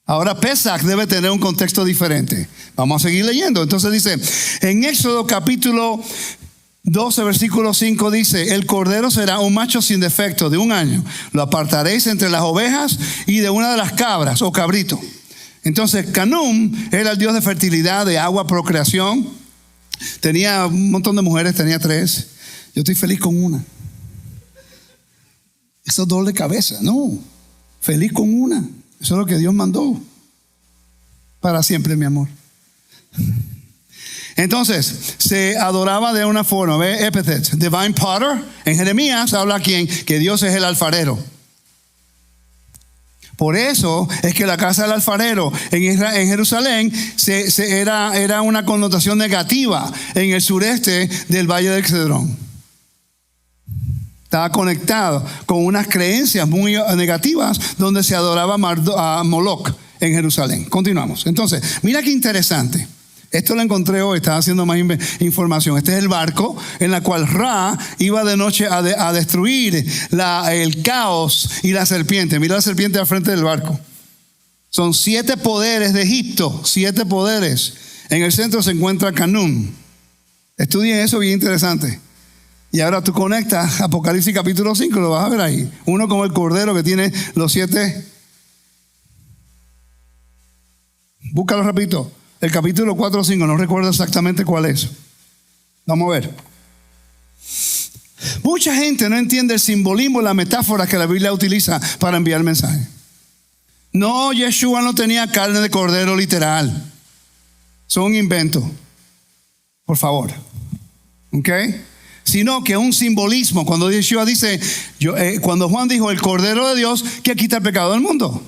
Ahora Pesaj debe tener un contexto diferente. Vamos a seguir leyendo. Entonces dice, en Éxodo capítulo 12, versículo 5 dice, el cordero será un macho sin defecto de 1 año. Lo apartaréis entre las ovejas y de una de las cabras o cabrito. Entonces Canum era el dios de fertilidad, de agua, procreación. Tenía un montón de mujeres, tenía 3. Yo estoy feliz con una. Eso es doble cabeza. No, feliz con una. Eso es lo que Dios mandó. Para siempre, mi amor. Entonces, se adoraba de una forma. ¿Ve? Epithets, divine potter. En Jeremías habla quién, que Dios es el alfarero. Por eso es que la casa del alfarero en Jerusalén era una connotación negativa en el sureste del Valle del Cedrón. Estaba conectado con unas creencias muy negativas donde se adoraba a Moloch en Jerusalén. Continuamos. Entonces, mira qué interesante. Esto lo encontré hoy, estaba haciendo más información. Este es el barco en el cual Ra iba de noche a destruir el caos y la serpiente. Mira la serpiente al frente del barco. Son 7 poderes de Egipto, 7 poderes. En el centro se encuentra Canum. Estudien eso, bien interesante. Y ahora tú conectas Apocalipsis capítulo 5, lo vas a ver ahí. Uno como el cordero que tiene los 7. Búscalo rapidito. El capítulo 4 o 5, no recuerdo exactamente cuál es. Vamos a ver. Mucha gente no entiende el simbolismo, la metáfora que la Biblia utiliza para enviar mensaje. No, Yeshua no tenía carne de cordero literal. Son un invento. Por favor. ¿Ok? Sino que un simbolismo. Cuando Yeshua dice, cuando Juan dijo el cordero de Dios que quita el pecado del mundo.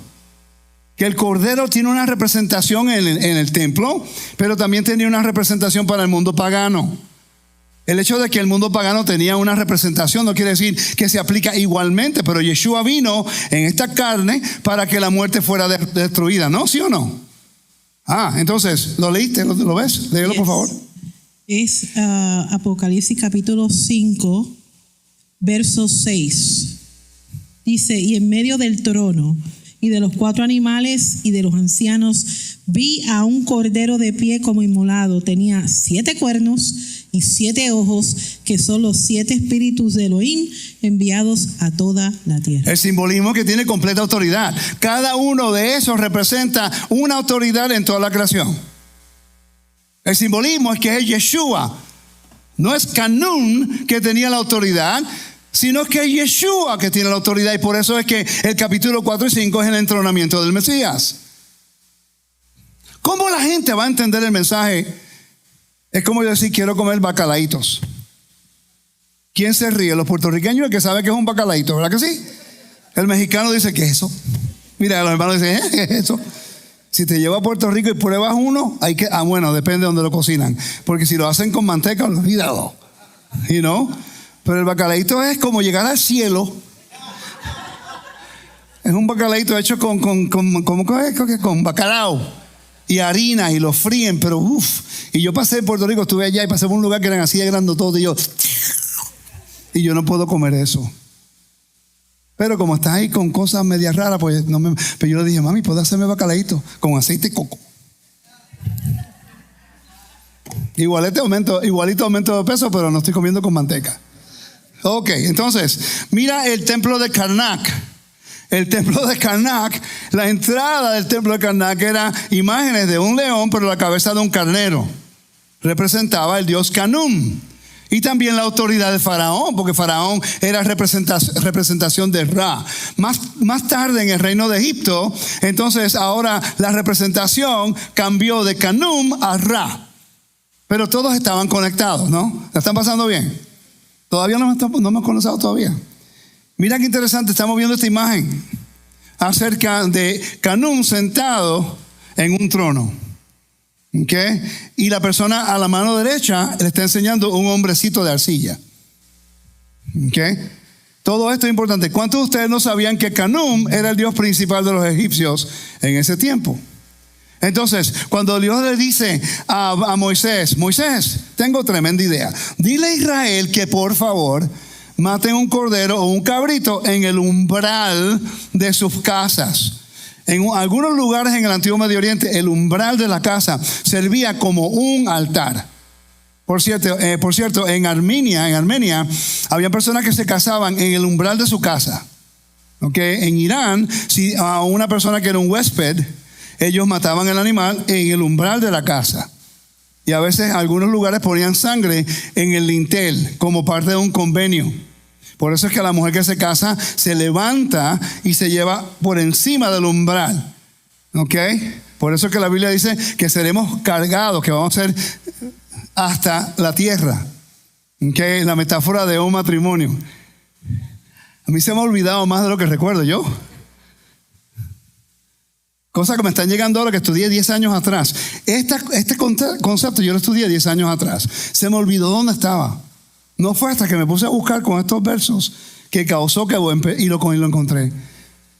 Que el cordero tiene una representación en el templo, pero también tenía una representación para el mundo pagano. El hecho de que el mundo pagano tenía una representación no quiere decir que se aplica igualmente, pero Yeshua vino en esta carne para que la muerte fuera destruida, ¿no? ¿Sí o no? Entonces, ¿lo leíste? ¿Lo ves? Léelo, por favor. Es Apocalipsis capítulo 5, verso 6. Dice, y en medio del trono y de los 4 animales y de los ancianos vi a un cordero de pie como inmolado. Tenía 7 cuernos y 7 ojos, que son los 7 espíritus de Elohim enviados a toda la tierra. El simbolismo que tiene completa autoridad. Cada uno de esos representa una autoridad en toda la creación. El simbolismo es que es Yeshua. No es Canún que tenía la autoridad, sino que es Yeshua que tiene la autoridad. Y por eso es que el capítulo 4 y 5 es el entronamiento del Mesías. ¿Cómo la gente va a entender el mensaje? Es como yo decir, quiero comer bacalaitos. ¿Quién se ríe? Los puertorriqueños, el que sabe que es un bacalaito, ¿verdad que sí? El mexicano dice, ¿qué es eso? Mira, los hermanos dicen, ¿qué es eso? Si te llevo a Puerto Rico y pruebas uno, bueno, depende de donde lo cocinan. Porque si lo hacen con manteca, olvídalo. ¿Y no? Pero el bacalaíto es como llegar al cielo. Es un bacalaíto hecho con bacalao y harina y lo fríen, pero uff. Y yo pasé en Puerto Rico, estuve allá y pasé por un lugar que eran así de grandototes y yo no puedo comer eso. Pero como estás ahí con cosas medias raras, pues pero yo le dije, mami, ¿puedo hacerme bacalaíto con aceite de coco? Igualito aumento de peso, pero no estoy comiendo con manteca. Ok, entonces, mira el templo de Karnak. El templo de Karnak, la entrada del templo de Karnak era imágenes de un león, pero la cabeza de un carnero. representaba el dios Canum. Y también la autoridad de Faraón, porque Faraón era representación de Ra. Más tarde en el reino de Egipto, entonces ahora la representación cambió de Canum a Ra. Pero todos estaban conectados, ¿no? ¿La están pasando bien? Todavía no hemos conocido todavía. Mira qué interesante, estamos viendo esta imagen acerca de Canum sentado en un trono. ¿Okay? Y la persona a la mano derecha le está enseñando un hombrecito de arcilla. ¿Okay? Todo esto es importante. ¿Cuántos de ustedes no sabían que Canum era el dios principal de los egipcios en ese tiempo? Entonces, cuando Dios le dice a Moisés, tengo tremenda idea. Dile a Israel que por favor maten un cordero o un cabrito en el umbral de sus casas. En algunos lugares en el Antiguo Medio Oriente, el umbral de la casa servía como un altar. Por cierto, en Armenia, había personas que se casaban en el umbral de su casa. ¿Okay? En Irán, si a una persona que era un huésped, ellos mataban el animal en el umbral de la casa. Y a veces en algunos lugares ponían sangre en el lintel como parte de un convenio. Por eso es que la mujer que se casa se levanta y se lleva por encima del umbral. ¿Ok? Por eso es que la Biblia dice que seremos cargados, que vamos a ser hasta la tierra. ¿Ok? La metáfora de un matrimonio. A mí se me ha olvidado más de lo que recuerdo yo. Cosas que me están llegando ahora que estudié 10 años atrás. Este concepto yo lo estudié 10 años atrás. Se me olvidó dónde estaba. No fue hasta que me puse a buscar con estos versos que causó que y lo encontré.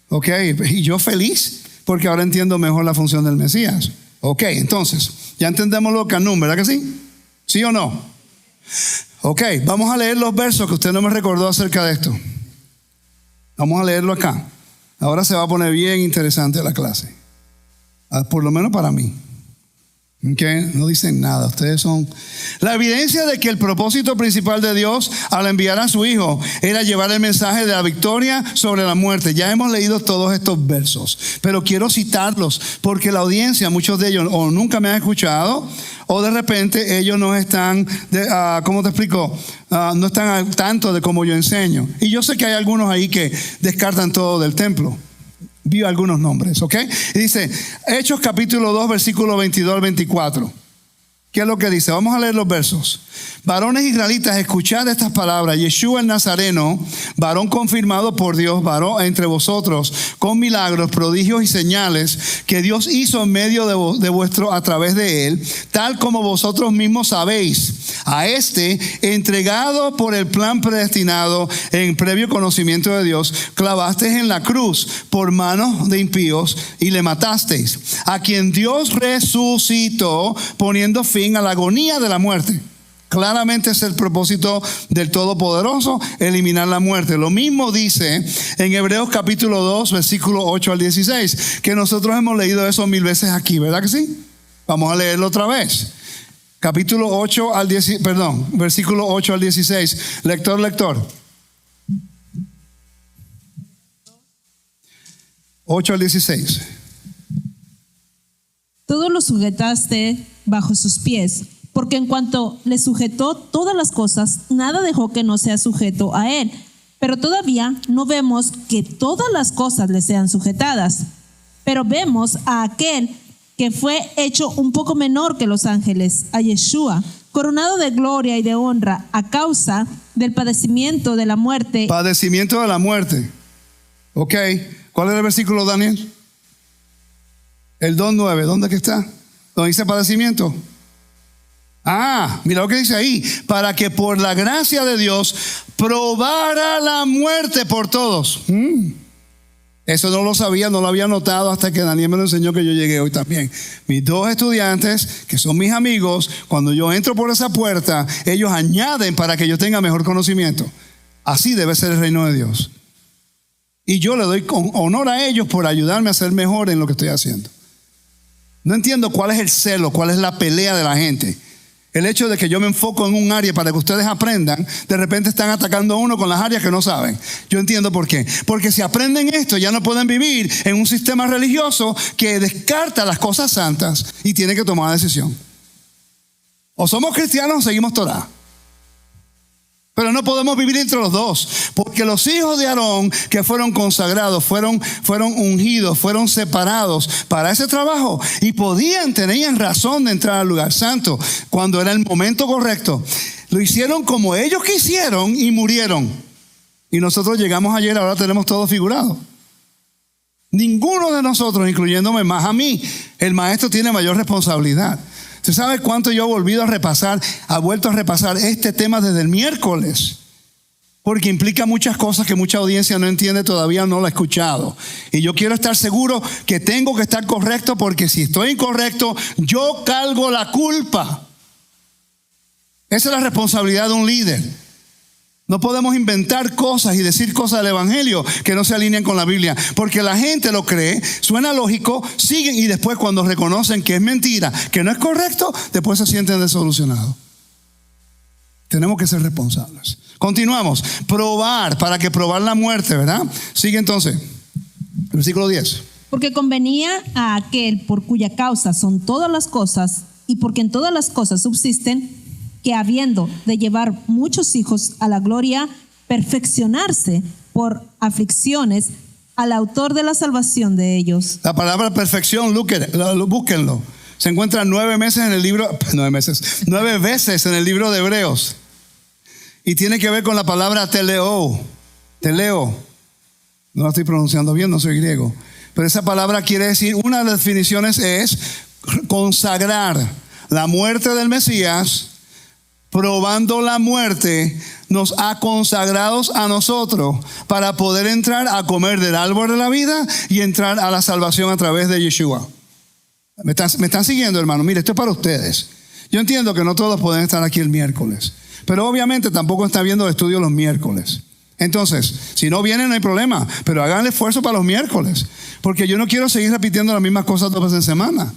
Ok, y yo feliz porque ahora entiendo mejor la función del Mesías. Ok, entonces, ya entendemos lo Canum, ¿verdad que sí? ¿Sí o no? Ok, vamos a leer los versos que usted no me recordó acerca de esto. Vamos a leerlo acá. Ahora se va a poner bien interesante la clase. Por lo menos para mí. Okay, no dicen nada, ustedes son... La evidencia de que el propósito principal de Dios al enviar a su Hijo era llevar el mensaje de la victoria sobre la muerte. Ya hemos leído todos estos versos, pero quiero citarlos porque la audiencia, muchos de ellos o nunca me han escuchado o de repente ellos no están, ¿cómo te explico? No están al tanto de cómo yo enseño. Y yo sé que hay algunos ahí que descartan todo del templo. Vi algunos nombres, ¿ok? Y dice, Hechos capítulo 2, versículo 22 al 24. ¿Qué es lo que dice? Vamos a leer los versos. Varones israelitas, escuchad estas palabras. Yeshua el Nazareno, varón confirmado por Dios, varón entre vosotros, con milagros, prodigios y señales que Dios hizo en medio de vuestro, a través de él, tal como vosotros mismos sabéis. A este, entregado por el plan predestinado en previo conocimiento de Dios, clavasteis en la cruz por manos de impíos y le matasteis. A quien Dios resucitó, poniendo fin a la agonía de la muerte. Claramente es el propósito del Todopoderoso, eliminar la muerte. Lo mismo dice en Hebreos capítulo 2, versículo 8 al 16, que nosotros hemos leído eso 1000 veces aquí, ¿verdad que sí? Vamos a leerlo otra vez. Capítulo 8 al 10, versículo 8 al 16. Lector. 8 al 16. Todo lo sujetaste bajo sus pies, porque en cuanto le sujetó todas las cosas, nada dejó que no sea sujeto a él. Pero todavía no vemos que todas las cosas le sean sujetadas. Pero vemos a aquel que fue hecho un poco menor que los ángeles, a Yeshua, coronado de gloria y de honra a causa del padecimiento de la muerte. Padecimiento de la muerte. Ok, ¿cuál es el versículo, Daniel? El 2:9, ¿dónde que está? ¿Dónde dice padecimiento? Mira lo que dice ahí. Para que por la gracia de Dios probara la muerte por todos. Eso no lo sabía, no lo había notado hasta que Daniel me lo enseñó, que yo llegué hoy también. Mis dos estudiantes, que son mis amigos, cuando yo entro por esa puerta, ellos añaden para que yo tenga mejor conocimiento. Así debe ser el reino de Dios. Y yo le doy honor a ellos por ayudarme a ser mejor en lo que estoy haciendo. No entiendo cuál es el celo, cuál es la pelea de la gente. El hecho de que yo me enfoco en un área para que ustedes aprendan, de repente están atacando a uno con las áreas que no saben. Yo entiendo por qué. Porque si aprenden esto, ya no pueden vivir en un sistema religioso que descarta las cosas santas y tiene que tomar una decisión. O somos cristianos o seguimos Torah. Pero no podemos vivir entre los dos, porque los hijos de Aarón que fueron consagrados, fueron ungidos, fueron separados para ese trabajo y tenían razón de entrar al lugar santo cuando era el momento correcto. Lo hicieron como ellos quisieron y murieron. Y nosotros llegamos ayer, ahora tenemos todo figurado. Ninguno de nosotros, incluyéndome más a mí, el maestro tiene mayor responsabilidad. ¿Usted sabe cuánto yo he vuelto a repasar este tema desde el miércoles? Porque implica muchas cosas que mucha audiencia no entiende, todavía no lo ha escuchado. Y yo quiero estar seguro que tengo que estar correcto, porque si estoy incorrecto, yo cargo la culpa. Esa es la responsabilidad de un líder. No podemos inventar cosas y decir cosas del evangelio que no se alinean con la Biblia, porque la gente lo cree, suena lógico, siguen y después cuando reconocen que es mentira, que no es correcto, después se sienten desolucionados. Tenemos que ser responsables. Continuamos. Probar la muerte, ¿verdad? Sigue entonces. Versículo 10. Porque convenía a aquel por cuya causa son todas las cosas y porque en todas las cosas subsisten, que habiendo de llevar muchos hijos a la gloria, perfeccionarse por aflicciones al autor de la salvación de ellos. La palabra perfección, búsquenlo. Se encuentra 9 veces en el libro de Hebreos. Y tiene que ver con la palabra teleo. No la estoy pronunciando bien, no soy griego. Pero esa palabra quiere decir, una de las definiciones es consagrar la muerte del Mesías. Probando la muerte, nos ha consagrado a nosotros para poder entrar a comer del árbol de la vida y entrar a la salvación a través de Yeshua. ¿Me están siguiendo, hermano? Mire, esto es para ustedes. Yo entiendo que no todos pueden estar aquí el miércoles, pero obviamente tampoco está viendo el estudio los miércoles. Entonces, si no vienen no hay problema, pero hagan el esfuerzo para los miércoles, porque yo no quiero seguir repitiendo las mismas cosas 2 veces en semana.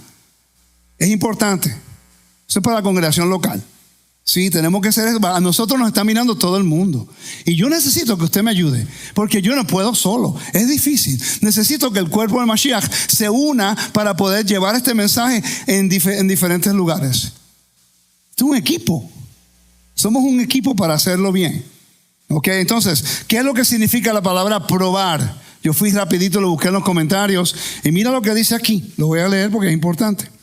Es importante. Eso es para la congregación local. Sí, tenemos que hacer eso. A nosotros nos está mirando todo el mundo. Y yo necesito que usted me ayude, porque yo no puedo solo. Es difícil. Necesito que el cuerpo del Mashiach se una para poder llevar este mensaje en diferentes lugares. Es un equipo. Somos un equipo para hacerlo bien. Ok, entonces, ¿qué es lo que significa la palabra probar? Yo fui rapidito, lo busqué en los comentarios. Y mira lo que dice aquí. Lo voy a leer porque es importante.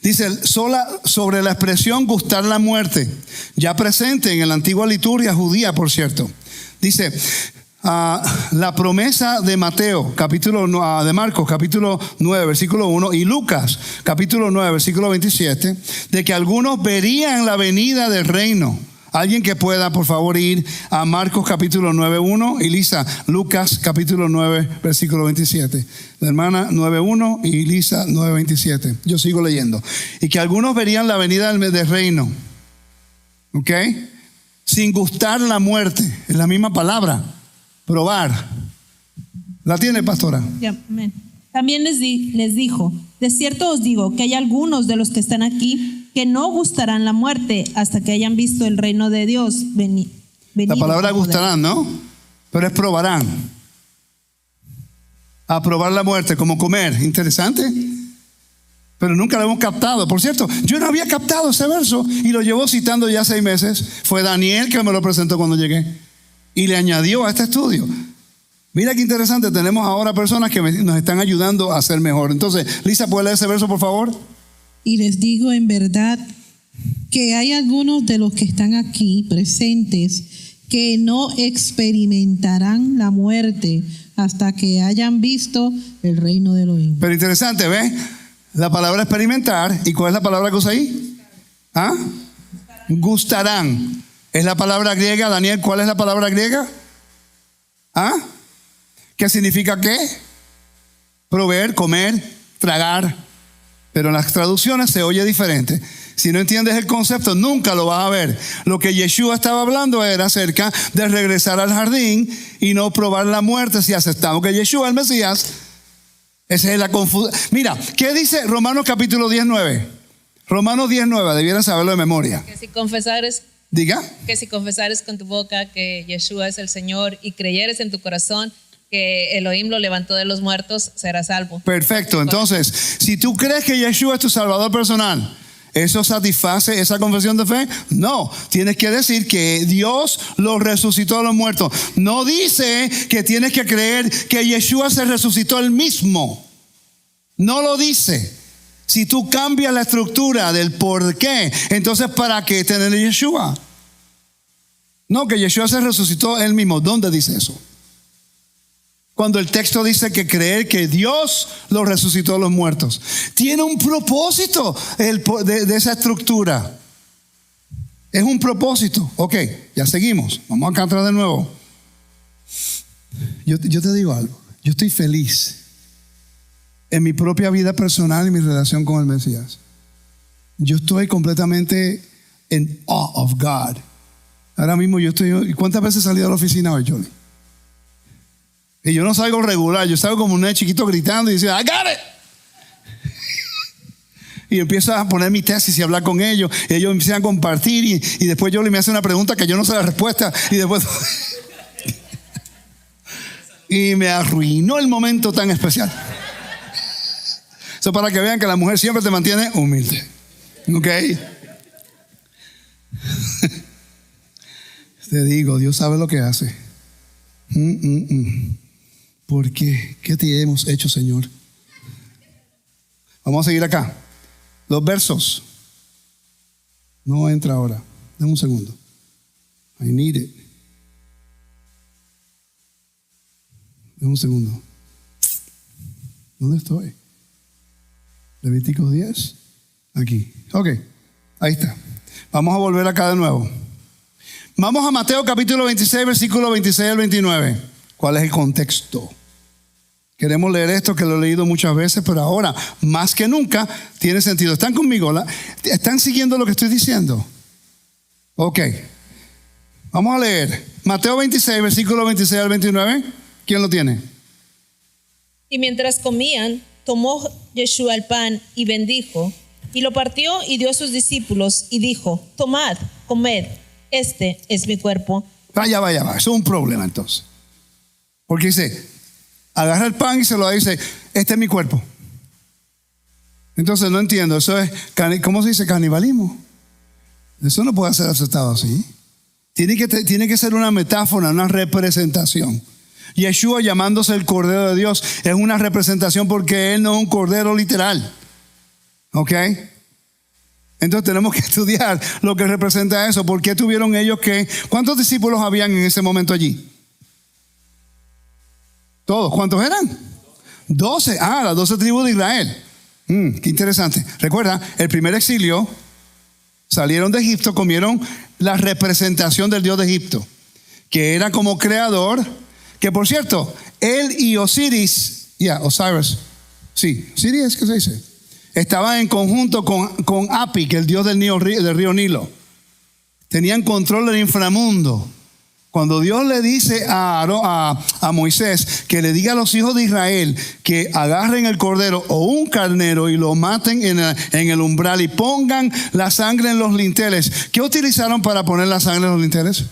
Dice, sobre la expresión gustar la muerte, ya presente en la antigua liturgia judía, por cierto. Dice, la promesa de de Marcos, capítulo 9, versículo 1, y Lucas, capítulo 9, versículo 27, de que algunos verían la venida del reino. Alguien que pueda, por favor, ir a Marcos capítulo 9:1 y Lisa, Lucas capítulo 9, versículo 27. La hermana 9:1 y Lisa 9:27. Yo sigo leyendo. Y que algunos verían la venida del reino. ¿Ok? Sin gustar la muerte. Es la misma palabra. Probar. ¿La tiene, pastora? Ya, amén. También les dijo, de cierto os digo que hay algunos de los que están aquí que no gustarán la muerte hasta que hayan visto el reino de Dios venir. La palabra gustarán, ¿no? Pero es probarán. A probar la muerte, como comer. Interesante. Pero nunca lo hemos captado. Por cierto, yo no había captado ese verso y lo llevo citando ya 6 meses. Fue Daniel que me lo presentó cuando llegué y le añadió a este estudio. Mira qué interesante, tenemos ahora personas que nos están ayudando a ser mejor. Entonces, Lisa, ¿puede leer ese verso, por favor? Y les digo en verdad que hay algunos de los que están aquí presentes que no experimentarán la muerte hasta que hayan visto el reino de Elohim. Pero interesante, ¿ves? La palabra experimentar. ¿Y cuál es la palabra que usa ahí? ¿Ah? Gustarán. Es la palabra griega. Daniel, ¿cuál es la palabra griega? ¿Ah? ¿Qué significa qué? Proveer, comer, tragar. Pero en las traducciones se oye diferente. Si no entiendes el concepto, nunca lo vas a ver. Lo que Yeshua estaba hablando era acerca de regresar al jardín y no probar la muerte si aceptamos que Yeshua es el Mesías. Esa es la confusión. Mira, ¿qué dice Romanos capítulo 19? Romanos 19, debieran saberlo de memoria. Que si confesares, diga. Que si confesares con tu boca que Yeshua es el Señor y creyeres en tu corazón que Elohim lo levantó de los muertos, serás salvo. Perfecto. Entonces, si tú crees que Yeshua es tu salvador personal, ¿Eso satisface esa confesión de fe? No, tienes que decir que Dios lo resucitó de los muertos. No dice que tienes que creer que Yeshua se resucitó él mismo. No lo dice. Si tú cambias la estructura del por qué, entonces ¿para qué tener a Yeshua? No, que Yeshua se resucitó él mismo. ¿Dónde dice eso? Cuando el texto dice que creer que Dios lo resucitó de los muertos. Tiene un propósito de esa estructura. Es un propósito. Ok, ya seguimos. Vamos a cantar de nuevo. Yo te digo algo. Yo estoy feliz en mi propia vida personal y mi relación con el Mesías. Yo estoy completamente en awe of God. Ahora mismo yo estoy... ¿Cuántas veces he salido a la oficina hoy, Jolie? Y yo no salgo regular, yo salgo como un nene chiquito gritando y diciendo, I got it. Y empiezo a poner mi tesis y hablar con ellos. Y ellos empiezan a compartir y después Jolie me hace una pregunta que yo no sé la respuesta. Y después... y me arruinó el momento tan especial. Eso para que vean que la mujer siempre te mantiene humilde. ¿Ok? Te digo, Dios sabe lo que hace. ¿Por qué? ¿Qué te hemos hecho, Señor? Vamos a seguir acá. Los versos. No entra ahora. Dame un segundo. I need it. Dame un segundo. ¿Dónde estoy? Levítico 10. Aquí. Ok. Ahí está. Vamos a volver acá de nuevo. Vamos a Mateo capítulo 26, versículo 26 al 29. ¿Cuál es el contexto? Queremos leer esto que lo he leído muchas veces, pero ahora, más que nunca, tiene sentido. ¿Están conmigo? ¿Están siguiendo lo que estoy diciendo? Ok. Vamos a leer. Mateo 26, versículo 26 al 29. ¿Quién lo tiene? Y mientras comían, tomó Yeshua el pan y bendijo, y lo partió y dio a sus discípulos, y dijo, tomad, comed, este es mi cuerpo. Vaya. Eso es un problema entonces. Porque dice, agarra el pan y se lo da y dice, este es mi cuerpo. Entonces no entiendo, eso es, ¿cómo se dice? Canibalismo. Eso no puede ser aceptado así. Tiene que ser una metáfora, una representación. Yeshua, llamándose el Cordero de Dios, es una representación porque Él no es un cordero literal. ¿Ok? Entonces tenemos que estudiar lo que representa eso. ¿Por qué tuvieron ellos que... ¿Cuántos discípulos habían en ese momento allí? Todos. ¿Cuántos eran? 12. Las 12 tribus de Israel. Qué interesante. Recuerda, el primer exilio, salieron de Egipto, comieron la representación del Dios de Egipto, que era como creador, que por cierto, él y Osiris, Osiris, sí, Osiris, ¿qué se dice? Estaban en conjunto con Api, que es el dios del río Nilo. Tenían control del inframundo. Cuando Dios le dice a Moisés que le diga a los hijos de Israel que agarren el cordero o un carnero y lo maten en el umbral y pongan la sangre en los linteles. ¿Qué utilizaron para poner la sangre en los linteles?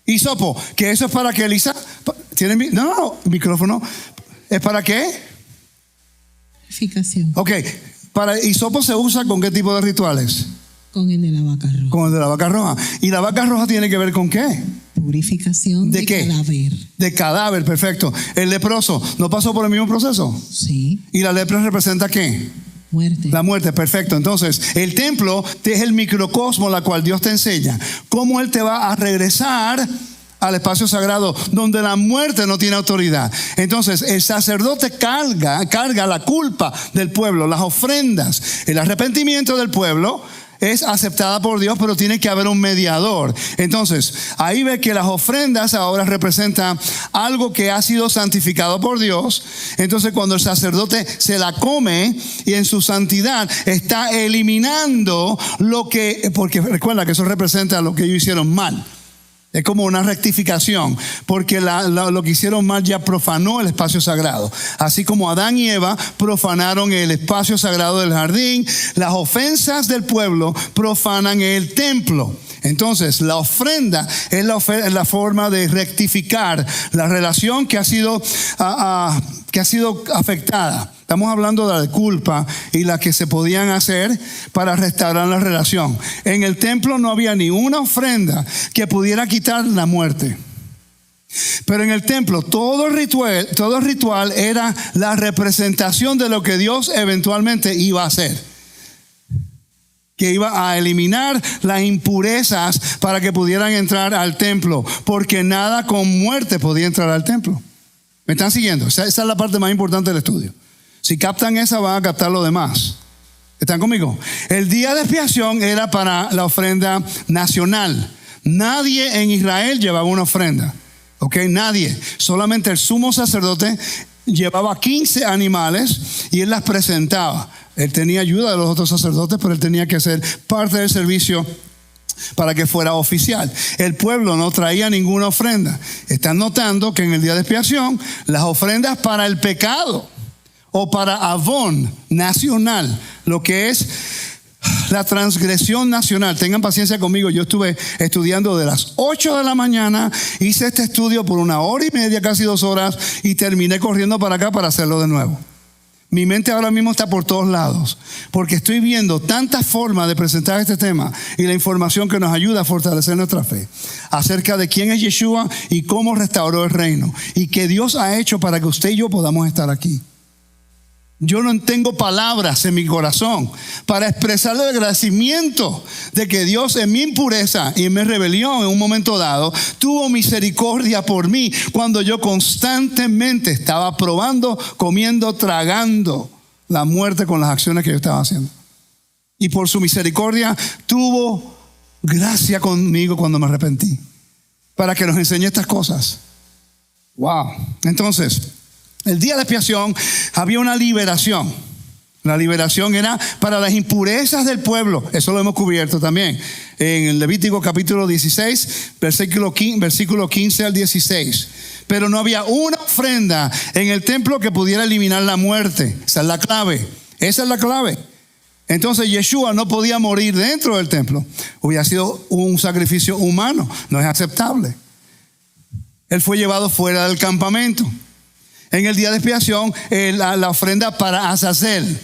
Hisopo, que eso es para que Elisa... micrófono. ¿Es para qué? Purificación. Ok, para hisopo se usa ¿con qué tipo de rituales? Con el de la vaca roja. Con el de la vaca roja. ¿Y la vaca roja tiene que ver con qué? Purificación de qué? cadáver. De cadáver, perfecto. El leproso, ¿no pasó por el mismo proceso? Sí. ¿Y la lepra representa qué? Muerte. La muerte, perfecto. Entonces, el templo es el microcosmo, la cual Dios te enseña cómo Él te va a regresar al espacio sagrado donde la muerte no tiene autoridad. Entonces el sacerdote carga la culpa del pueblo, las ofrendas, el arrepentimiento del pueblo es aceptada por Dios, pero tiene que haber un mediador. Entonces ahí ve que las ofrendas ahora representan algo que ha sido santificado por Dios. Entonces cuando el sacerdote se la come y en su santidad está eliminando porque recuerda que eso representa lo que ellos hicieron mal. Es como una rectificación, porque lo que hicieron mal ya profanó el espacio sagrado. Así como Adán y Eva profanaron el espacio sagrado del jardín, las ofensas del pueblo profanan el templo. Entonces la ofrenda es la forma de rectificar la relación que ha sido que ha sido afectada. Estamos hablando de la culpa y las que se podían hacer para restaurar la relación. En el templo no había ni una ofrenda que pudiera quitar la muerte. Pero en el templo todo ritual era la representación de lo que Dios eventualmente iba a hacer. Que iba a eliminar las impurezas para que pudieran entrar al templo, porque nada con muerte podía entrar al templo. ¿Me están siguiendo? Esa es la parte más importante del estudio. Si captan esa, van a captar lo demás. ¿Están conmigo? El día de expiación era para la ofrenda nacional. Nadie en Israel llevaba una ofrenda. ¿Ok? Nadie. Solamente el sumo sacerdote llevaba 15 animales y él las presentaba. Él tenía ayuda de los otros sacerdotes, pero él tenía que ser parte del servicio para que fuera oficial. El pueblo no traía ninguna ofrenda. Están notando que en el día de expiación, las ofrendas para el pecado o para avón nacional, lo que es la transgresión nacional. Tengan paciencia conmigo. Yo estuve estudiando de las 8 de la mañana, hice este estudio por 1 hora y media, casi 2 horas, y terminé corriendo para acá para hacerlo de nuevo. Mi mente ahora mismo está por todos lados, porque estoy viendo tantas formas de presentar este tema y la información que nos ayuda a fortalecer nuestra fe acerca de quién es Yeshua y cómo restauró el reino y qué Dios ha hecho para que usted y yo podamos estar aquí. Yo no tengo palabras en mi corazón para expresarle el agradecimiento de que Dios en mi impureza y en mi rebelión en un momento dado tuvo misericordia por mí cuando yo constantemente estaba probando, comiendo, tragando la muerte con las acciones que yo estaba haciendo. Y por su misericordia tuvo gracia conmigo cuando me arrepentí para que nos enseñe estas cosas. Wow. Entonces, el día de expiación había una liberación. La liberación era para las impurezas del pueblo. Eso lo hemos cubierto también en el Levítico capítulo 16, versículo 15 al 16. Pero no había una ofrenda en el templo que pudiera eliminar la muerte. Esa es la clave. Esa es la clave. Entonces Yeshua no podía morir dentro del templo. Hubiera sido un sacrificio humano. No es aceptable. Él fue llevado fuera del campamento. En el día de expiación, la ofrenda para Azazel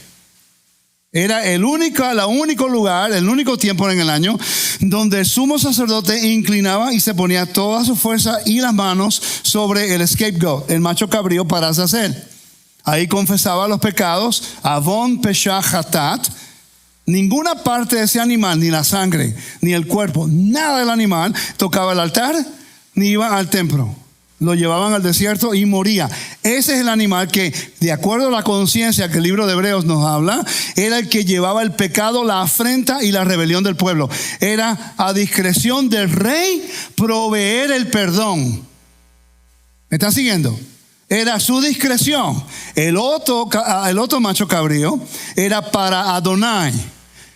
era el único lugar, el único tiempo en el año donde el sumo sacerdote inclinaba y se ponía toda su fuerza y las manos sobre el scapegoat, el macho cabrío para Azazel. Ahí confesaba los pecados, avon, pesha, hatat. Ninguna parte de ese animal, ni la sangre, ni el cuerpo, nada del animal tocaba el altar, ni iba al templo. Lo llevaban al desierto y moría. Ese es el animal que, de acuerdo a la conciencia que el libro de Hebreos nos habla, era el que llevaba el pecado, la afrenta y la rebelión del pueblo. Era a discreción del rey proveer el perdón. ¿Me están siguiendo? Era su discreción. El otro macho cabrío era para Adonai.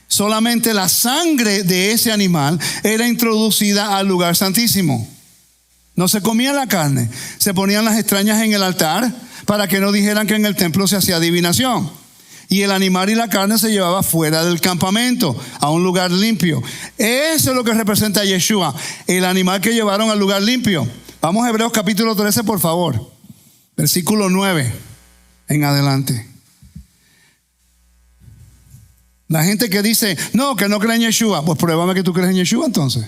Solamente la sangre de ese animal era introducida al lugar santísimo. No se comía la carne, se ponían las extrañas en el altar para que no dijeran que en el templo se hacía adivinación. Y el animal y la carne se llevaba fuera del campamento, a un lugar limpio. Eso es lo que representa a Yeshua, el animal que llevaron al lugar limpio. Vamos a Hebreos capítulo 13, por favor. Versículo 9 en adelante. La gente que dice, no, que no cree en Yeshua, pues pruébame que tú crees en Yeshua entonces.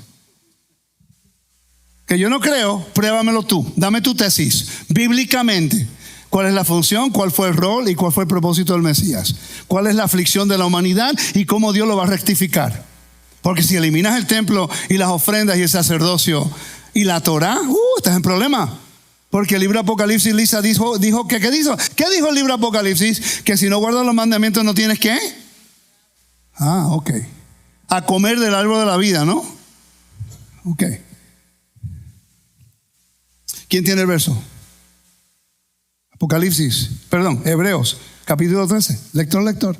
Que yo no creo, pruébamelo tú. Dame tu tesis, bíblicamente. ¿Cuál es la función? ¿Cuál fue el rol? ¿Y cuál fue el propósito del Mesías? ¿Cuál es la aflicción de la humanidad? ¿Y cómo Dios lo va a rectificar? Porque si eliminas el templo y las ofrendas y el sacerdocio y la Torah, estás en problema. Porque el libro de Apocalipsis, Lisa dijo que, ¿qué dijo? ¿Qué dijo el libro de Apocalipsis? Que si no guardas los mandamientos no tienes ¿qué? Ok. A comer del árbol de la vida, ¿no? Ok. ¿Quién tiene el verso? Hebreos, capítulo 13. Lector.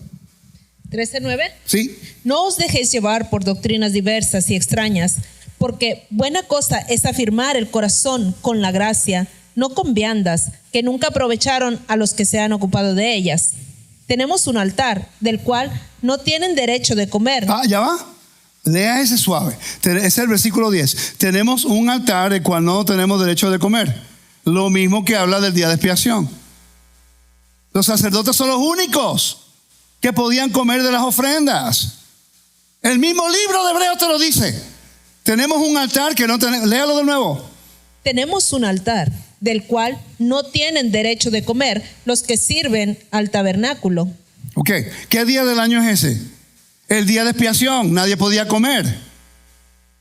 13:9. Sí. No os dejéis llevar por doctrinas diversas y extrañas, porque buena cosa es afirmar el corazón con la gracia, no con viandas, que nunca aprovecharon a los que se han ocupado de ellas. Tenemos un altar, del cual no tienen derecho de comer. Ya va. Lea ese suave. Ese es el versículo 10. Tenemos un altar del cual no tenemos derecho de comer. Lo mismo que habla del día de expiación. Los sacerdotes son los únicos que podían comer de las ofrendas. El mismo libro de Hebreos te lo dice. Tenemos un altar que no tenemos. Léalo de nuevo. Tenemos un altar del cual no tienen derecho de comer los que sirven al tabernáculo. Ok, ¿qué día del año es ese? El día de expiación, nadie podía comer.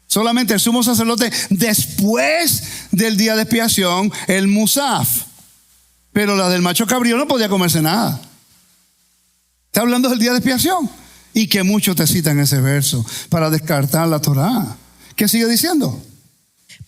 Solamente el sumo sacerdote después del día de expiación, el Musaf. Pero la del macho cabrío no podía comerse nada. Está hablando del día de expiación. Y que muchos te citan ese verso para descartar la Torá. ¿Qué sigue diciendo?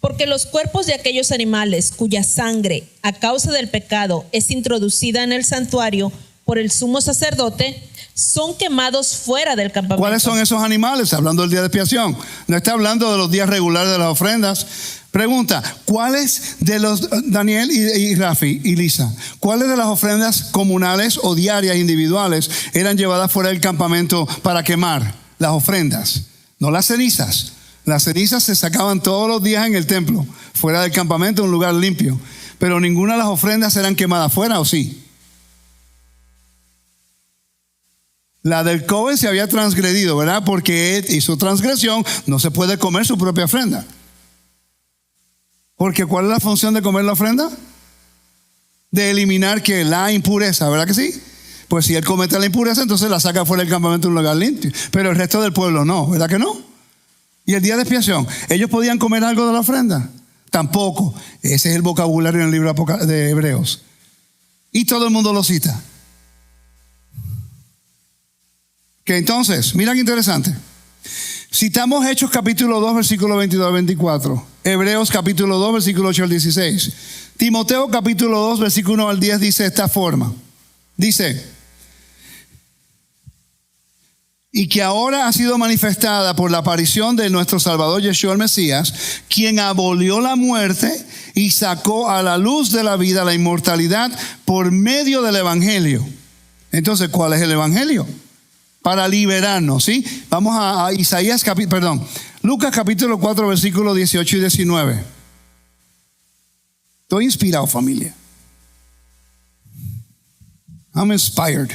Porque los cuerpos de aquellos animales cuya sangre a causa del pecado es introducida en el santuario por el sumo sacerdote, son quemados fuera del campamento. ¿Cuáles son esos animales? Hablando del día de expiación. No está hablando de los días regulares de las ofrendas. Pregunta, ¿cuáles de los, Daniel y Rafi y Lisa, cuáles de las ofrendas comunales o diarias individuales eran llevadas fuera del campamento para quemar? Las ofrendas, no las cenizas. Las cenizas se sacaban todos los días en el templo, fuera del campamento, en un lugar limpio. Pero ninguna de las ofrendas eran quemadas fuera, ¿o sí? La del Cohen se había transgredido, ¿verdad? Porque hizo transgresión, no se puede comer su propia ofrenda. Porque ¿cuál es la función de comer la ofrenda? De eliminar que la impureza, ¿verdad que sí? Pues si él comete la impureza, entonces la saca fuera del campamento en un lugar limpio. Pero el resto del pueblo no, ¿verdad que no? Y el día de expiación, ¿ellos podían comer algo de la ofrenda? Tampoco. Ese es el vocabulario en el libro de Hebreos. Y todo el mundo lo cita. Que entonces, mira qué interesante. Citamos Hechos capítulo 2, versículo 22 al 24. Hebreos capítulo 2, versículo 8 al 16. Timoteo capítulo 2, versículo 1 al 10 dice de esta forma. Dice, y que ahora ha sido manifestada por la aparición de nuestro Salvador Yeshua el Mesías, quien abolió la muerte y sacó a la luz de la vida la inmortalidad por medio del Evangelio. Entonces, ¿cuál es el Evangelio? Para liberarnos, ¿sí? Vamos a Lucas capítulo 4, versículos 18 y 19. Estoy inspirado, familia. I'm inspired.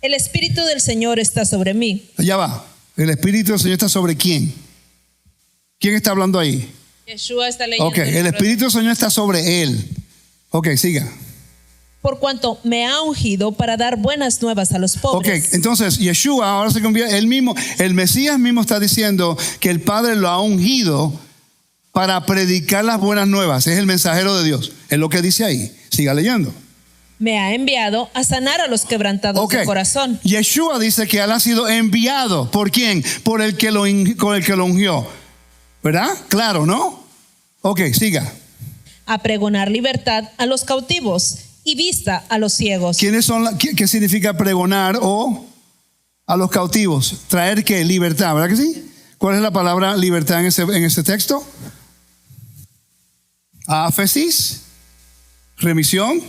El Espíritu del Señor está sobre mí. Allá va. El Espíritu del Señor está sobre quién. ¿Quién está hablando ahí? Yeshua está leyendo. Ok, el Espíritu del Señor está sobre él. Ok, siga. Por cuanto me ha ungido para dar buenas nuevas a los pobres. Ok, entonces Yeshua ahora se convierte, él mismo, el Mesías mismo está diciendo que el Padre lo ha ungido para predicar las buenas nuevas. Es el mensajero de Dios. Es lo que dice ahí. Siga leyendo. Me ha enviado a sanar a los quebrantados de corazón. Yeshua dice que él ha sido enviado. ¿Por quién? Por el que lo ungió. ¿Verdad? Claro, ¿no? Ok, siga. A pregonar libertad a los cautivos y vista a los ciegos. ¿Quiénes son? ¿Qué significa pregonar o a los cautivos? Traer qué? Libertad, ¿verdad que sí? ¿Cuál es la palabra libertad en ese texto? Áfesis, remisión,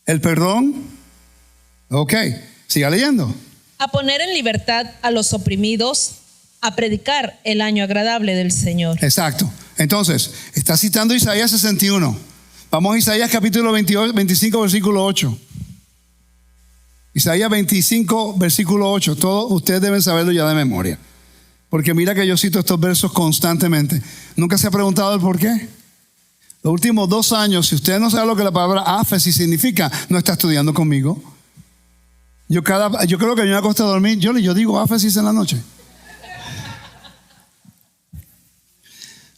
el perdón. Ok, siga leyendo. A poner en libertad a los oprimidos, a predicar el año agradable del Señor. Exacto. Entonces, está citando Isaías 61. Vamos a Isaías capítulo 25, versículo 8. Isaías 25, versículo 8. Todos ustedes deben saberlo ya de memoria. Porque mira que yo cito estos versos constantemente. ¿Nunca se ha preguntado el por qué? Los últimos 2 años, si usted no sabe lo que la palabra áfesis significa, no está estudiando conmigo. Yo creo que yo me acuesto a dormir, yo digo áfesis en la noche.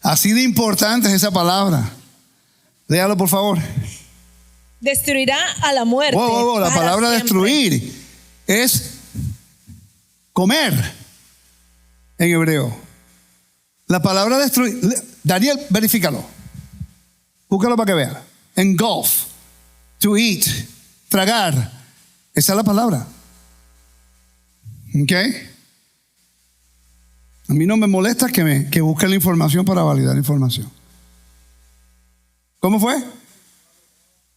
Así de importante es esa palabra. Léalo, por favor. Destruirá a la muerte. La palabra siempre. Destruir es comer en hebreo. La palabra destruir, Daniel, verifícalo. Búscalo para que vea. Engulf, to eat, tragar. Esa es la palabra. ¿Ok? A mí no me molesta que busque la información para validar la información. ¿Cómo fue?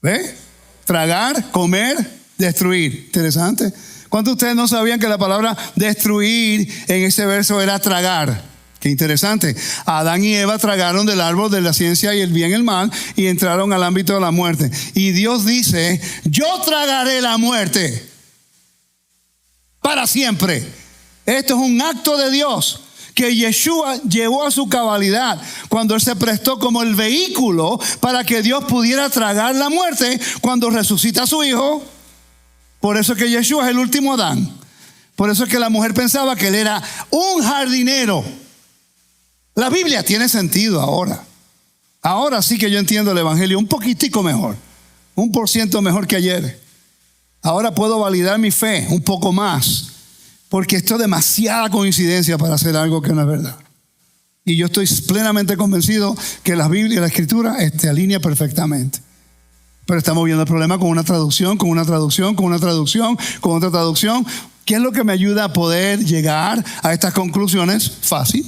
¿Ve? Tragar, comer, destruir. Interesante. ¿Cuántos de ustedes no sabían que la palabra destruir en ese verso era tragar? Qué interesante. Adán y Eva tragaron del árbol de la ciencia y el bien y el mal y entraron al ámbito de la muerte. Y Dios dice, yo tragaré la muerte para siempre. Esto es un acto de Dios que Yeshua llevó a su cabalidad cuando Él se prestó como el vehículo para que Dios pudiera tragar la muerte cuando resucita a su Hijo. Por eso es que Yeshua es el último Adán. Por eso es que la mujer pensaba que Él era un jardinero. La Biblia tiene sentido ahora. Ahora sí que yo entiendo el Evangelio un poquitico mejor, 1% mejor que ayer. Ahora puedo validar mi fe un poco más, porque esto es demasiada coincidencia para hacer algo que no es verdad. Y yo estoy plenamente convencido que la Biblia y la Escritura se alinea perfectamente. Pero estamos viendo el problema con una traducción, con una traducción, con una traducción, con otra traducción. ¿Qué es lo que me ayuda a poder llegar a estas conclusiones? Fácil.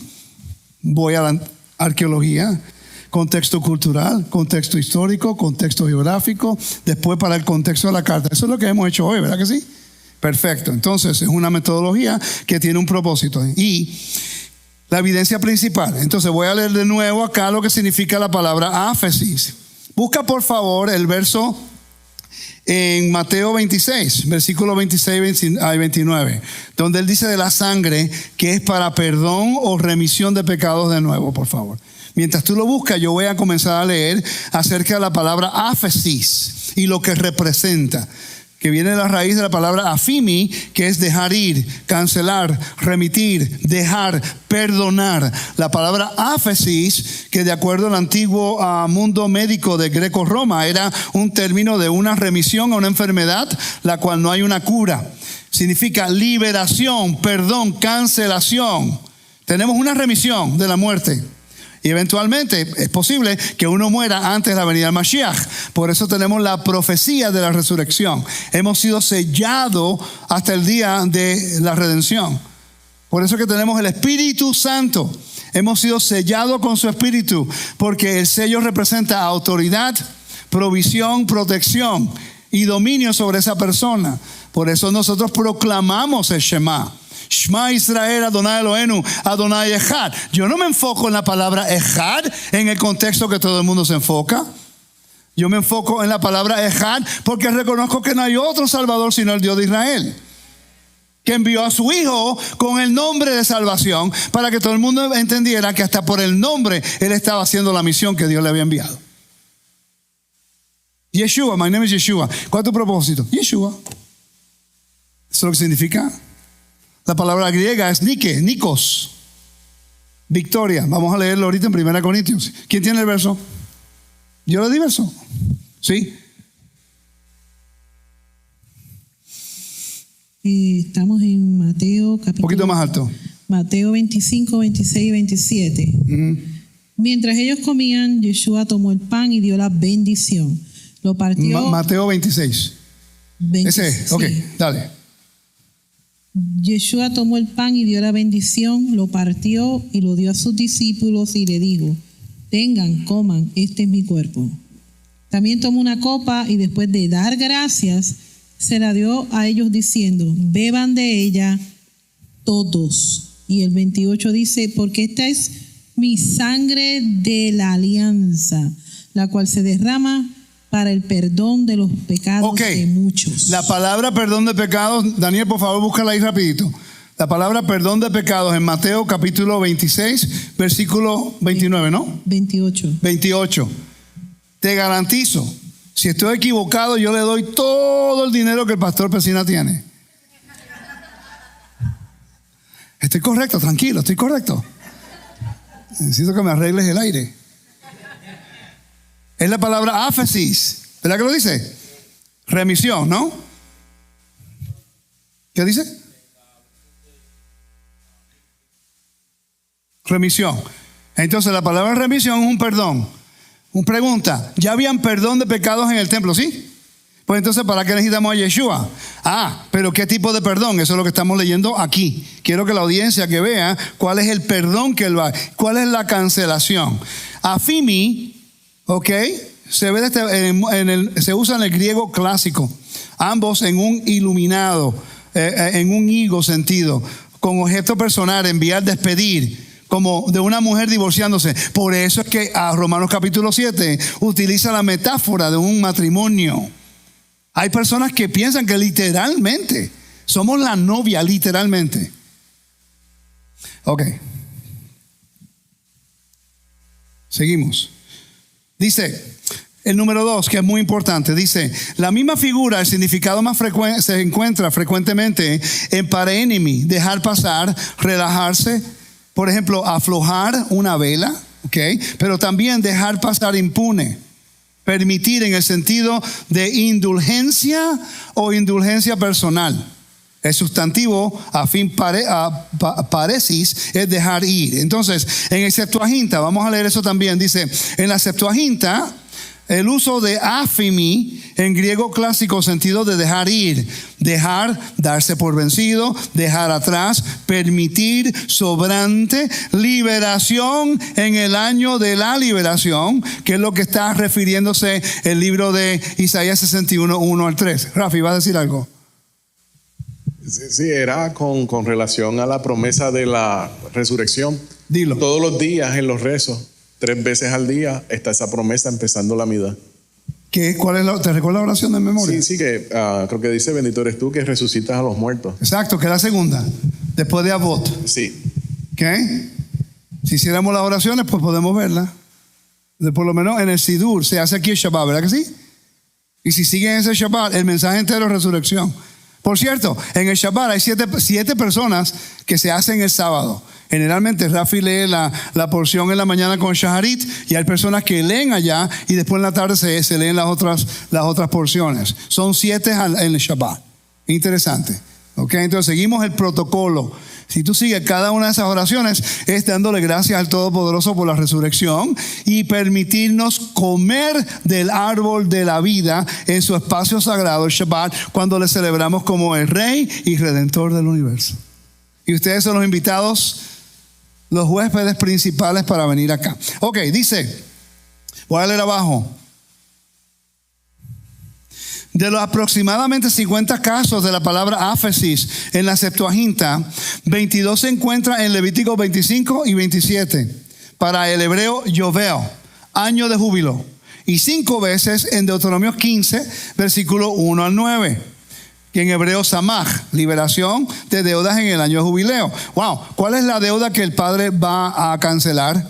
Voy a la arqueología, contexto cultural, contexto histórico, contexto geográfico, después para el contexto de la carta. Eso es lo que hemos hecho hoy, ¿verdad que sí? Perfecto. Entonces es una metodología que tiene un propósito. Y la evidencia principal. Entonces voy a leer de nuevo acá lo que significa la palabra áfesis. Busca por favor el verso en Mateo 26, versículo 26 al 29, donde Él dice de la sangre que es para perdón o remisión de pecados de nuevo, por favor. Mientras tú lo buscas, yo voy a comenzar a leer acerca de la palabra áfesis y lo que representa, que viene de la raíz de la palabra afimi, que es dejar ir, cancelar, remitir, dejar, perdonar. La palabra áfesis, que de acuerdo al antiguo mundo médico de Greco-Roma, era un término de una remisión a una enfermedad, la cual no hay una cura. Significa liberación, perdón, cancelación. Tenemos una remisión de la muerte. Y eventualmente es posible que uno muera antes de la venida del Mashiach. Por eso tenemos la profecía de la resurrección. Hemos sido sellados hasta el día de la redención. Por eso que tenemos el Espíritu Santo. Hemos sido sellados con su Espíritu, porque el sello representa autoridad, provisión, protección y dominio sobre esa persona. Por eso nosotros proclamamos el Shema. Shema Israel, Adonai Eloheinu, Adonai Echad. Yo no me enfoco en la palabra Echad en el contexto que todo el mundo se enfoca. Yo me enfoco en la palabra Echad porque reconozco que no hay otro Salvador sino el Dios de Israel, que envió a su Hijo con el nombre de salvación para que todo el mundo entendiera que hasta por el nombre Él estaba haciendo la misión que Dios le había enviado. Yeshua, my name is Yeshua. ¿Cuál es tu propósito? Yeshua. ¿Eso es lo que significa? La palabra griega es Nike, Nikos, victoria. Vamos a leerlo ahorita en 1 Corintios. ¿Quién tiene el verso? ¿Yo le di verso? ¿Sí? Estamos en Mateo capítulo. Un poquito más alto. Mateo 25, 26 y 27. Mientras ellos comían, Yeshua tomó el pan y dio la bendición. Lo partió. Mateo 26. 26, Ese, ok, sí. dale. Yeshua tomó el pan y dio la bendición, lo partió y lo dio a sus discípulos y le dijo: tengan, coman, este es mi cuerpo. También tomó una copa y después de dar gracias, se la dio a ellos diciendo: beban de ella todos. Y el 28 dice: porque esta es mi sangre de la alianza, la cual se derrama para el perdón de los pecados de muchos. La palabra perdón de pecados, Daniel, por favor, búscala ahí rapidito. La palabra perdón de pecados en Mateo capítulo 26, versículo 29, ¿no? 28. 28. Te garantizo, si estoy equivocado, yo le doy todo el dinero que el pastor Pesina tiene. Estoy correcto, tranquilo, estoy correcto. Necesito que me arregles el aire. Es la palabra áfesis, ¿verdad que lo dice? Remisión, ¿no? ¿Qué dice? Remisión. Entonces la palabra remisión es un perdón. Una pregunta: ¿ya habían perdón de pecados en el templo? ¿Sí? Pues entonces, ¿para qué necesitamos a Yeshua? Pero ¿qué tipo de perdón? Eso es lo que estamos leyendo aquí. Quiero que la audiencia que vea cuál es el perdón que él va, cuál es la cancelación. Afimi, ok, se ve se usa en el griego clásico, ambos en un iluminado, en un higo sentido, con objeto personal, enviar, despedir, como de una mujer divorciándose. Por eso es que a Romanos capítulo 7 utiliza la metáfora de un matrimonio. Hay personas que piensan que literalmente somos la novia, literalmente. Ok. Seguimos. Dice el número 2, que es muy importante. Dice, la misma figura, el significado más frecuente se encuentra frecuentemente en parenemi, dejar pasar, relajarse. Por ejemplo, aflojar una vela, ¿ok? Pero también dejar pasar impune. Permitir en el sentido de indulgencia o indulgencia personal. El sustantivo paresis es dejar ir. Entonces, en el Septuaginta, vamos a leer eso también. Dice, en la Septuaginta, el uso de afimi en griego clásico, sentido de dejar ir, dejar, darse por vencido, dejar atrás, permitir, sobrante, liberación en el año de la liberación, que es lo que está refiriéndose el libro de Isaías 61, 1 al 3. Rafi, ¿va a decir algo? Sí, era con relación a la promesa de la resurrección. Dilo. Todos los días en los rezos, 3 veces al día, está esa promesa empezando la mida. ¿Cuál es ¿Te recuerdas la oración de memoria? Sí, que creo que dice, bendito eres tú que resucitas a los muertos. Exacto, que es la segunda, después de Avot. Sí. ¿Ok? Si hiciéramos las oraciones, pues podemos verla. Por lo menos en el Sidur se hace aquí el Shabbat, ¿verdad que sí? Y si siguen ese Shabbat, el mensaje entero es resurrección. Por cierto, en el Shabbat hay 7 personas que se hacen el sábado. Generalmente Rafi lee la porción en la mañana con Shaharit y hay personas que leen allá y después en la tarde se leen las otras porciones. Son 7 en el Shabbat. Interesante. ¿Ok? Entonces seguimos el protocolo. Si tú sigues cada una de esas oraciones, es dándole gracias al Todopoderoso por la resurrección y permitirnos comer del árbol de la vida en su espacio sagrado, el Shabbat, cuando le celebramos como el Rey y Redentor del universo. Y ustedes son los invitados, los huéspedes principales para venir acá. Ok, dice, voy a leer abajo. De los aproximadamente 50 casos de la palabra áfesis en la Septuaginta, 22 se encuentran en Levítico 25 y 27 para el hebreo Yovel, año de júbilo, y 5 veces en Deuteronomio 15, versículo 1 al 9, que en hebreo Samach, liberación de deudas en el año de jubileo. Wow, ¿cuál es la deuda que el padre va a cancelar?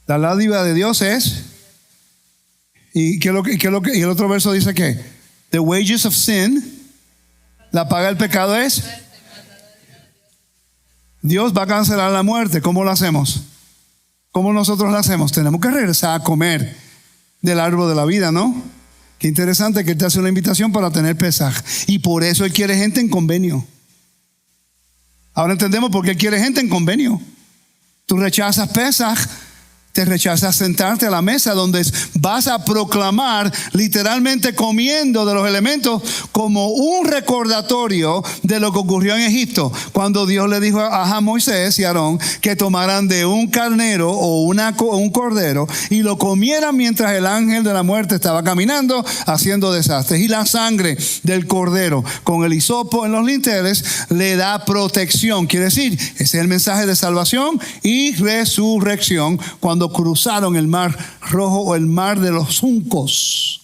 La dádiva de Dios es... ¿Y qué es lo que y el otro verso dice que the wages of sin, la paga del pecado es? Dios va a cancelar la muerte. ¿Cómo lo hacemos? ¿Cómo nosotros lo hacemos? Tenemos que regresar a comer del árbol de la vida, ¿no? Qué interesante que Él te hace una invitación para tener Pesaj. Y por eso Él quiere gente en convenio. Ahora entendemos por qué Él quiere gente en convenio. Tú rechazas Pesaj, te rechazas sentarte a la mesa donde vas a proclamar, literalmente comiendo de los elementos, como un recordatorio de lo que ocurrió en Egipto, cuando Dios le dijo a Moisés y Aarón que tomaran de un carnero o un cordero y lo comieran mientras el ángel de la muerte estaba caminando haciendo desastres. Y la sangre del cordero con el hisopo en los linteles le da protección. Quiere decir, ese es el mensaje de salvación y resurrección cuando cruzaron el mar rojo o el mar de los juncos.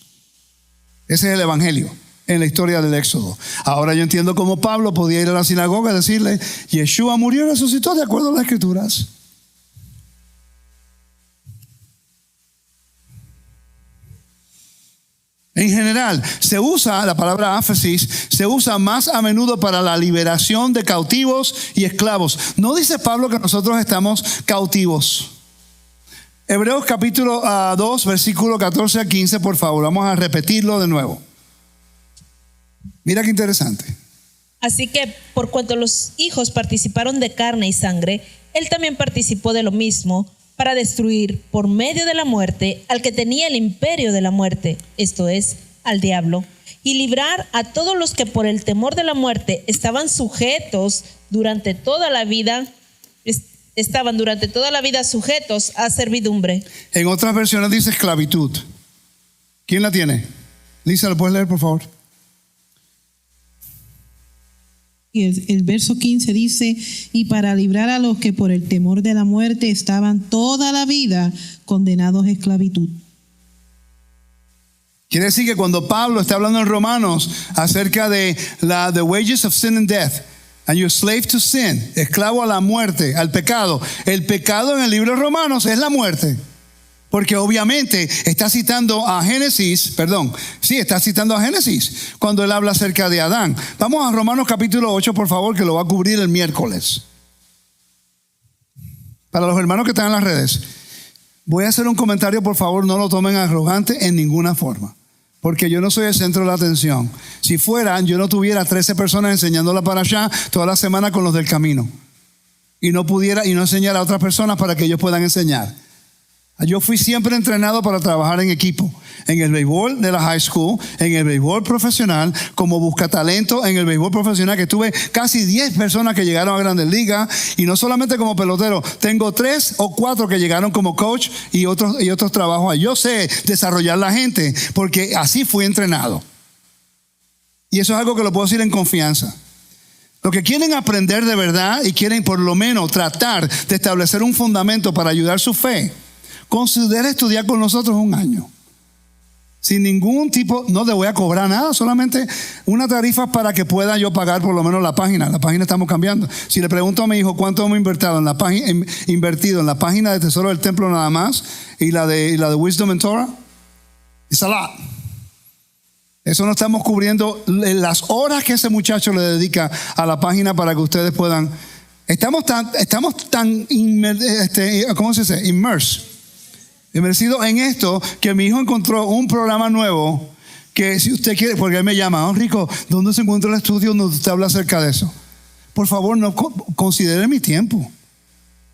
Ese es el evangelio en la historia del Éxodo. Ahora yo entiendo cómo Pablo podía ir a la sinagoga y decirle, Yeshua murió y resucitó de acuerdo a las escrituras. En general, se usa la palabra áfesis, se usa más a menudo para la liberación de cautivos y esclavos. No dice Pablo que nosotros estamos cautivos. Hebreos capítulo 2, versículo 14 a 15, por favor, vamos a repetirlo de nuevo. Mira qué interesante. Así que, por cuanto los hijos participaron de carne y sangre, él también participó de lo mismo para destruir por medio de la muerte al que tenía el imperio de la muerte, esto es, al diablo, y librar a todos los que por el temor de la muerte estaban durante toda la vida sujetos a servidumbre. En otras versiones dice esclavitud. ¿Quién la tiene? Lisa, ¿lo puedes leer, por favor? Y el verso 15 dice, y para librar a los que por el temor de la muerte estaban toda la vida condenados a esclavitud. Quiere decir que cuando Pablo está hablando en Romanos acerca de the wages of sin and death, and you're slave to sin, esclavo a la muerte, al pecado. El pecado en el libro de Romanos es la muerte. Porque obviamente está citando a Génesis, está citando a Génesis cuando él habla acerca de Adán. Vamos a Romanos capítulo 8, por favor, que lo va a cubrir el miércoles. Para los hermanos que están en las redes, voy a hacer un comentario, por favor, no lo tomen arrogante en ninguna forma. Porque yo no soy el centro de la atención. Si fueran, yo no tuviera 13 personas enseñándola para allá toda la semana con los del camino. Y no enseñar a otras personas para que ellos puedan enseñar. Yo fui siempre entrenado para trabajar en equipo, en el béisbol de la high school, en el béisbol profesional, como buscatalento en el béisbol profesional, que tuve casi 10 personas que llegaron a Grandes Ligas, y no solamente como pelotero, tengo 3 o 4 que llegaron como coach y otros trabajos. Yo sé desarrollar la gente, porque así fui entrenado. Y eso es algo que lo puedo decir en confianza. Los que quieren aprender de verdad y quieren por lo menos tratar de establecer un fundamento para ayudar su fe, considera estudiar con nosotros un año. Sin ningún tipo, no te voy a cobrar nada, solamente una tarifa para que pueda yo pagar por lo menos la página. La página estamos cambiando. Si le pregunto a mi hijo cuánto hemos invertido en la página de Tesoro del Templo nada más y la de Wisdom and Torah, it's a lot. Eso no estamos cubriendo las horas que ese muchacho le dedica a la página para que ustedes puedan. Estamos tan ¿cómo se dice? Inmersido en esto, que mi hijo encontró un programa nuevo que, si usted quiere, porque él me llama, Rico, ¿dónde se encuentra el estudio donde usted habla acerca de eso? Por favor, no considere mi tiempo.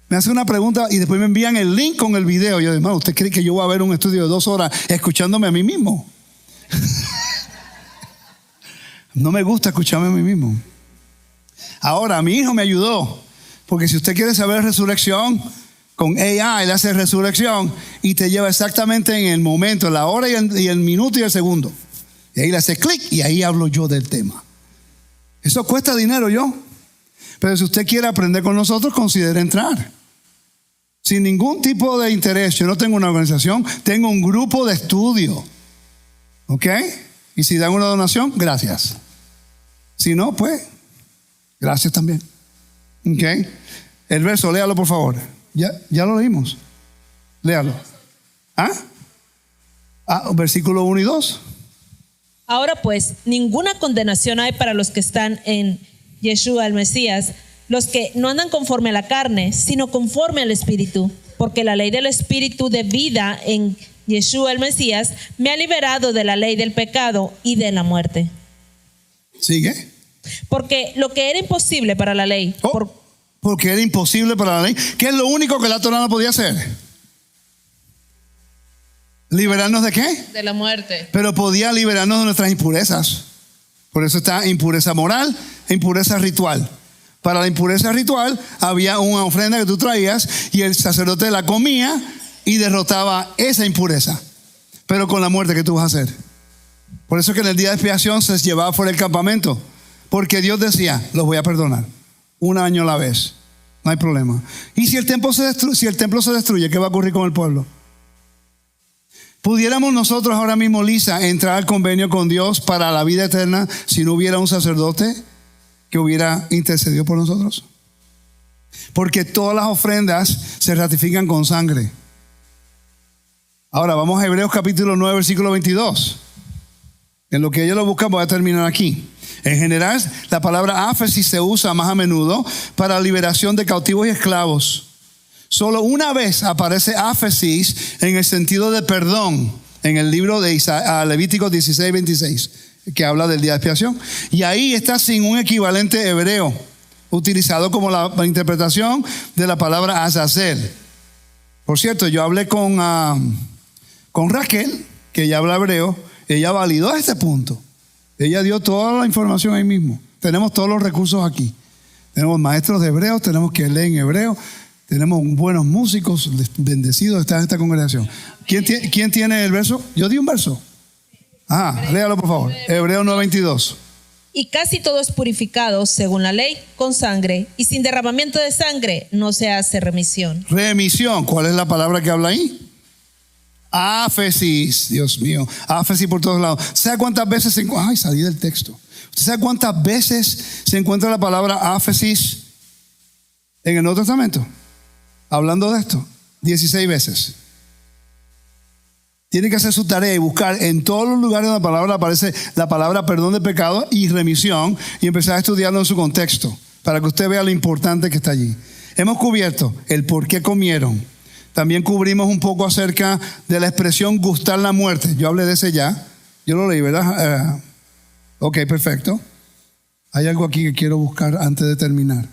Me hace una pregunta y después me envían el link con el video. Yo digo, hermano, ¿usted cree que yo voy a ver un estudio de 2 horas escuchándome a mí mismo? No me gusta escucharme a mí mismo. Ahora, mi hijo me ayudó, porque si usted quiere saber resurrección, con AI le hace resurrección y te lleva exactamente en el momento, la hora y el minuto y el segundo. Y ahí le hace clic y ahí hablo yo del tema. Eso cuesta dinero, pero si usted quiere aprender con nosotros, considere entrar. Sin ningún tipo de interés. Yo no tengo una organización, tengo un grupo de estudio. ¿Ok? Y si dan una donación, gracias. Si no, pues, gracias también. ¿Ok? El verso, léalo por favor. Ya lo leímos. Léalo. Versículo 1 y 2. Ahora pues, ninguna condenación hay para los que están en Yeshua el Mesías, los que no andan conforme a la carne, sino conforme al Espíritu. Porque la ley del Espíritu de vida en Yeshua el Mesías me ha liberado de la ley del pecado y de la muerte. ¿Sigue? Porque lo que era imposible para la ley... Porque era imposible para la ley. ¿Qué es lo único que la Torah no podía hacer? ¿Liberarnos de qué? De la muerte. Pero podía liberarnos de nuestras impurezas. Por eso está impureza moral e impureza ritual. Para la impureza ritual había una ofrenda que tú traías y el sacerdote la comía y derrotaba esa impureza. Pero con la muerte, ¿qué tú vas a hacer? Por eso que en el día de expiación se llevaba fuera del campamento. Porque Dios decía, los voy a perdonar. 1 año a la vez. No hay problema. Y si el templo se destruye, ¿qué va a ocurrir con el pueblo? ¿Pudiéramos nosotros ahora mismo, Lisa, entrar al convenio con Dios para la vida eterna si no hubiera un sacerdote que hubiera intercedido por nosotros? Porque todas las ofrendas se ratifican con sangre. Ahora vamos a Hebreos capítulo 9, versículo 22. En lo que ellos lo buscan, voy a terminar aquí. En general, la palabra áfesis se usa más a menudo para liberación de cautivos y esclavos. Solo una vez aparece áfesis en el sentido de perdón en el libro de Levítico 16, 26, que habla del día de expiación. Y ahí está sin un equivalente hebreo, utilizado como la interpretación de la palabra azazel. Por cierto, yo hablé con Raquel, que ella habla hebreo. Ella validó este punto. Ella dio toda la información ahí mismo. Tenemos todos los recursos aquí. Tenemos maestros de hebreo, tenemos que leer en hebreo, tenemos buenos músicos bendecidos están en esta congregación. ¿Quién tiene el verso? Yo di un verso. Léalo por favor. Hebreo 9:22. Y casi todo es purificado, según la ley, con sangre. Y sin derramamiento de sangre no se hace remisión. Remisión, ¿cuál es la palabra que habla ahí? Áfesis, Dios mío, áfesis por todos lados. ¿Sabe cuántas veces se encuentra? Ay, salí del texto. ¿Sabe cuántas veces se encuentra la palabra áfesis en el Nuevo Testamento? Hablando de esto, 16 veces. Tiene que hacer su tarea y buscar en todos los lugares donde la palabra aparece la palabra perdón de pecado y remisión y empezar a estudiarlo en su contexto para que usted vea lo importante que está allí. Hemos cubierto el por qué comieron. También cubrimos un poco acerca de la expresión gustar la muerte. Yo hablé de ese ya. Yo lo leí, ¿verdad? Ok, perfecto. Hay algo aquí que quiero buscar antes de terminar.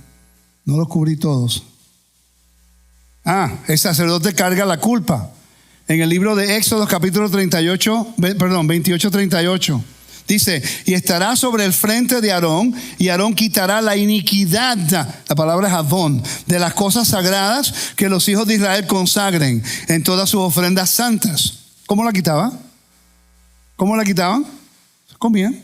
No los cubrí todos. El sacerdote carga la culpa. En el libro de Éxodo capítulo 28-38 dice, y estará sobre el frente de Aarón, y Aarón quitará la iniquidad, la palabra es Adón, de las cosas sagradas que los hijos de Israel consagren en todas sus ofrendas santas. ¿Cómo la quitaba? ¿Cómo la quitaban? Comían.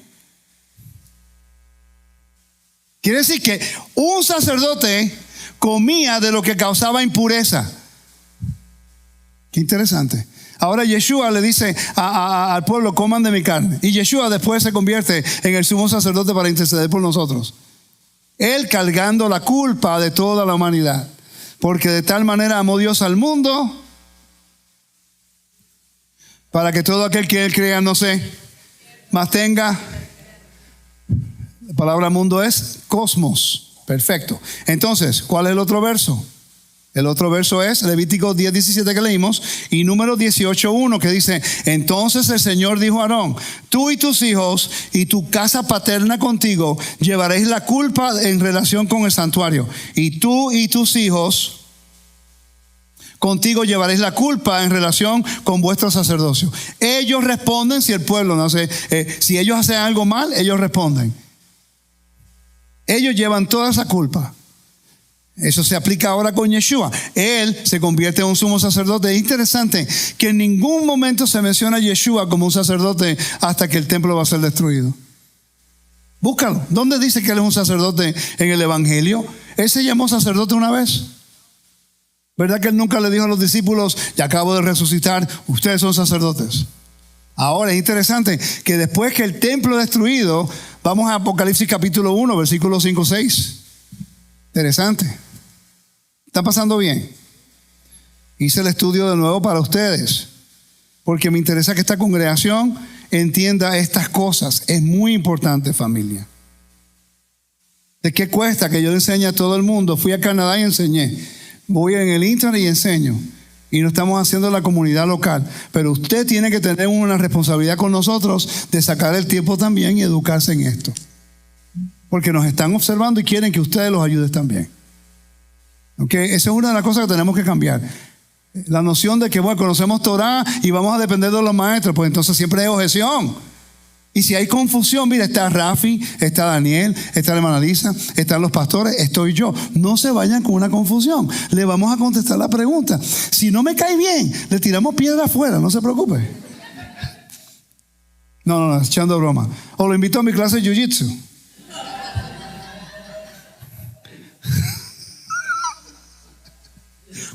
Quiere decir que un sacerdote comía de lo que causaba impureza. Qué interesante. Ahora Yeshua le dice al pueblo, coman de mi carne. Y Yeshua después se convierte en el sumo sacerdote para interceder por nosotros. Él cargando la culpa de toda la humanidad. Porque de tal manera amó Dios al mundo, para que todo aquel que Él crea no se más tenga. La palabra mundo es cosmos. Perfecto. Entonces, ¿cuál es el otro verso? El otro verso es Levítico 10:17 que leímos y Números 18:1 que dice, entonces el Señor dijo a Aarón, tú y tus hijos y tu casa paterna contigo llevaréis la culpa en relación con el santuario, y tú y tus hijos contigo llevaréis la culpa en relación con vuestro sacerdocio. Ellos responden si el pueblo no hace, si ellos hacen algo mal, ellos responden. Ellos llevan toda esa culpa. Eso se aplica ahora con Yeshua. Él se convierte en un sumo sacerdote. Es interesante que en ningún momento se menciona a Yeshua como un sacerdote hasta que el templo va a ser destruido. Búscalo. ¿Dónde dice que él es un sacerdote en el Evangelio? Él se llamó sacerdote una vez. ¿Verdad que él nunca le dijo a los discípulos, ya acabo de resucitar, ustedes son sacerdotes? Ahora es interesante que después que el templo es destruido, vamos a Apocalipsis capítulo 1, versículos 5-6. Interesante. ¿Está pasando bien? Hice el estudio de nuevo para ustedes, porque me interesa que esta congregación entienda estas cosas. Es muy importante, familia. ¿De qué cuesta que yo le enseñe a todo el mundo? Fui a Canadá y enseñé. Voy en el internet y enseño. Y no estamos haciendo la comunidad local. Pero usted tiene que tener una responsabilidad con nosotros de sacar el tiempo también y educarse en esto. Porque nos están observando y quieren que ustedes los ayuden también. ¿Okay? Esa es una de las cosas que tenemos que cambiar. La noción de que, bueno, conocemos Torah y vamos a depender de los maestros, pues entonces siempre hay objeción. Y si hay confusión, mira, está Rafi, está Daniel, está la hermana Lisa, están los pastores, estoy yo. No se vayan con una confusión. Le vamos a contestar la pregunta. Si no me cae bien, le tiramos piedra afuera, no se preocupe. No, echando broma. O lo invito a mi clase de Jiu-Jitsu.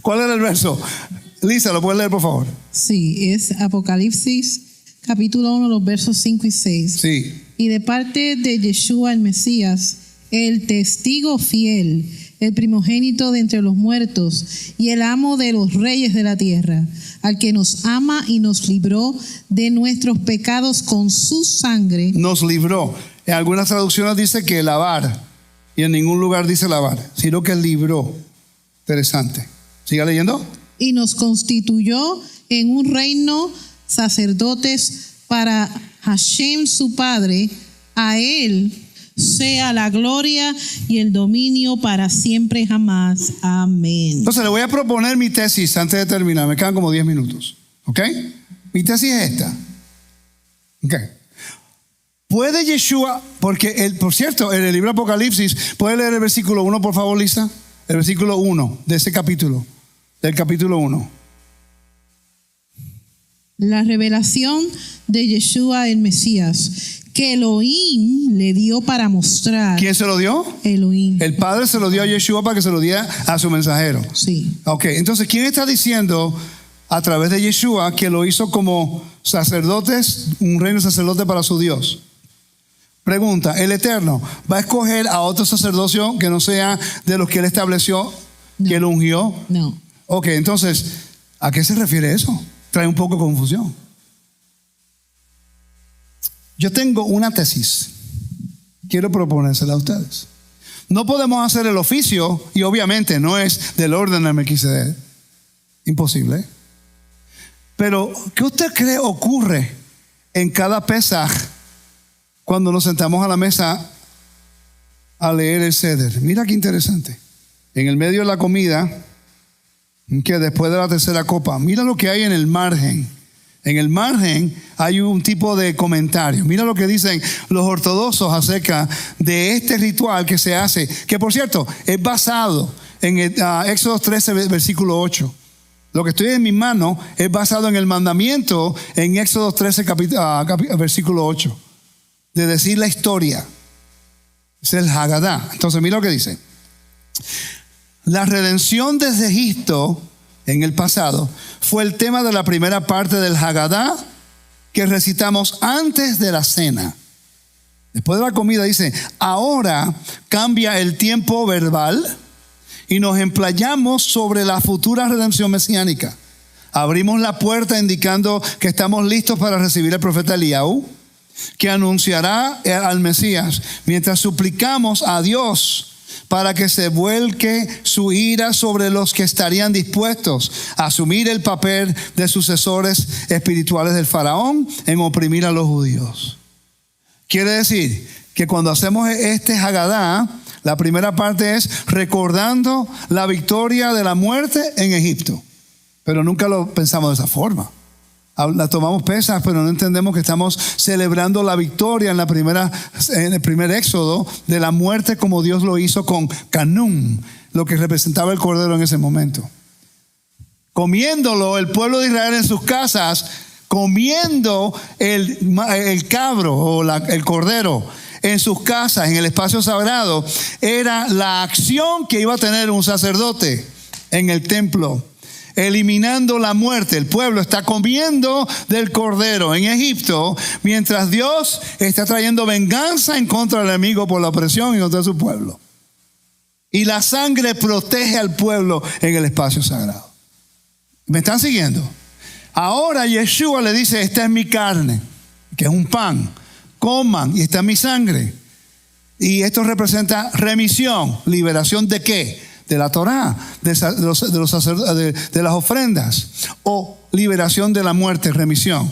¿Cuál era el verso? Lisa, ¿lo puedes leer, por favor? Sí, es Apocalipsis capítulo 1, los versos 5 y 6. Sí. Y de parte de Yeshua el Mesías, el testigo fiel, el primogénito de entre los muertos y el amo de los reyes de la tierra, al que nos ama y nos libró de nuestros pecados con su sangre. Nos libró. En algunas traducciones dice que lavar, y en ningún lugar dice lavar, sino que libró. Interesante. ¿Siga leyendo? Y nos constituyó en un reino, sacerdotes para Hashem su Padre. A Él sea la gloria y el dominio para siempre jamás. Amén. Entonces le voy a proponer mi tesis antes de terminar. Me quedan como 10 minutos. ¿Ok? Mi tesis es esta. Ok. ¿Puede Yeshua, porque por cierto, en el libro de Apocalipsis, ¿puede leer el versículo 1, por favor, Lisa? El versículo 1 de ese capítulo. Del capítulo 1. La revelación de Yeshua el Mesías, que Elohim le dio para mostrar. ¿Quién se lo dio? Elohim. El Padre se lo dio a Yeshua para que se lo diera a su mensajero. Sí. Ok, entonces, ¿quién está diciendo a través de Yeshua que lo hizo como sacerdotes, un reino sacerdote para su Dios? Pregunta, ¿el Eterno va a escoger a otro sacerdocio que no sea de los que Él estableció, No. que Él ungió? No. Ok, entonces, ¿a qué se refiere eso? Trae un poco de confusión. Yo tengo una tesis. Quiero proponérsela a ustedes. No podemos hacer el oficio, y obviamente no es del orden de Melquisedec. Imposible. Pero, ¿qué usted cree ocurre en cada Pesaj cuando nos sentamos a la mesa a leer el Seder? Mira qué interesante. En el medio de la comida, que después de la tercera copa, mira lo que hay en el margen. En el margen hay un tipo de comentario. Mira lo que dicen los ortodoxos acerca de este ritual que se hace, que por cierto es basado en Éxodo 13, versículo 8. Lo que estoy en mi mano es basado en el mandamiento en Éxodo 13, versículo 8, de decir la historia. Es el Haggadah. Entonces mira lo que dice. La redención desde Egipto en el pasado fue el tema de la primera parte del Haggadah que recitamos antes de la cena. Después de la comida dice, ahora cambia el tiempo verbal y nos emplayamos sobre la futura redención mesiánica. Abrimos la puerta indicando que estamos listos para recibir al profeta Eliyahu, que anunciará al Mesías, mientras suplicamos a Dios para que se vuelque su ira sobre los que estarían dispuestos a asumir el papel de sucesores espirituales del faraón en oprimir a los judíos. Quiere decir que cuando hacemos este Haggadah, la primera parte es recordando la victoria de la muerte en Egipto, pero nunca lo pensamos de esa forma. La tomamos Pesaj, pero no entendemos que estamos celebrando la victoria en el primer éxodo de la muerte como Dios lo hizo con Canún, lo que representaba el cordero en ese momento. Comiéndolo, el pueblo de Israel en sus casas, comiendo el cabro o el cordero en sus casas, en el espacio sagrado, era la acción que iba a tener un sacerdote en el templo. Eliminando la muerte. El pueblo está comiendo del cordero en Egipto, mientras Dios está trayendo venganza en contra del enemigo por la opresión y contra su pueblo. Y la sangre protege al pueblo en el espacio sagrado. ¿Me están siguiendo? Ahora Yeshua le dice, esta es mi carne, que es un pan. Coman, y esta es mi sangre. Y esto representa remisión, liberación ¿de qué? De la Torá, de las ofrendas, o liberación de la muerte, remisión.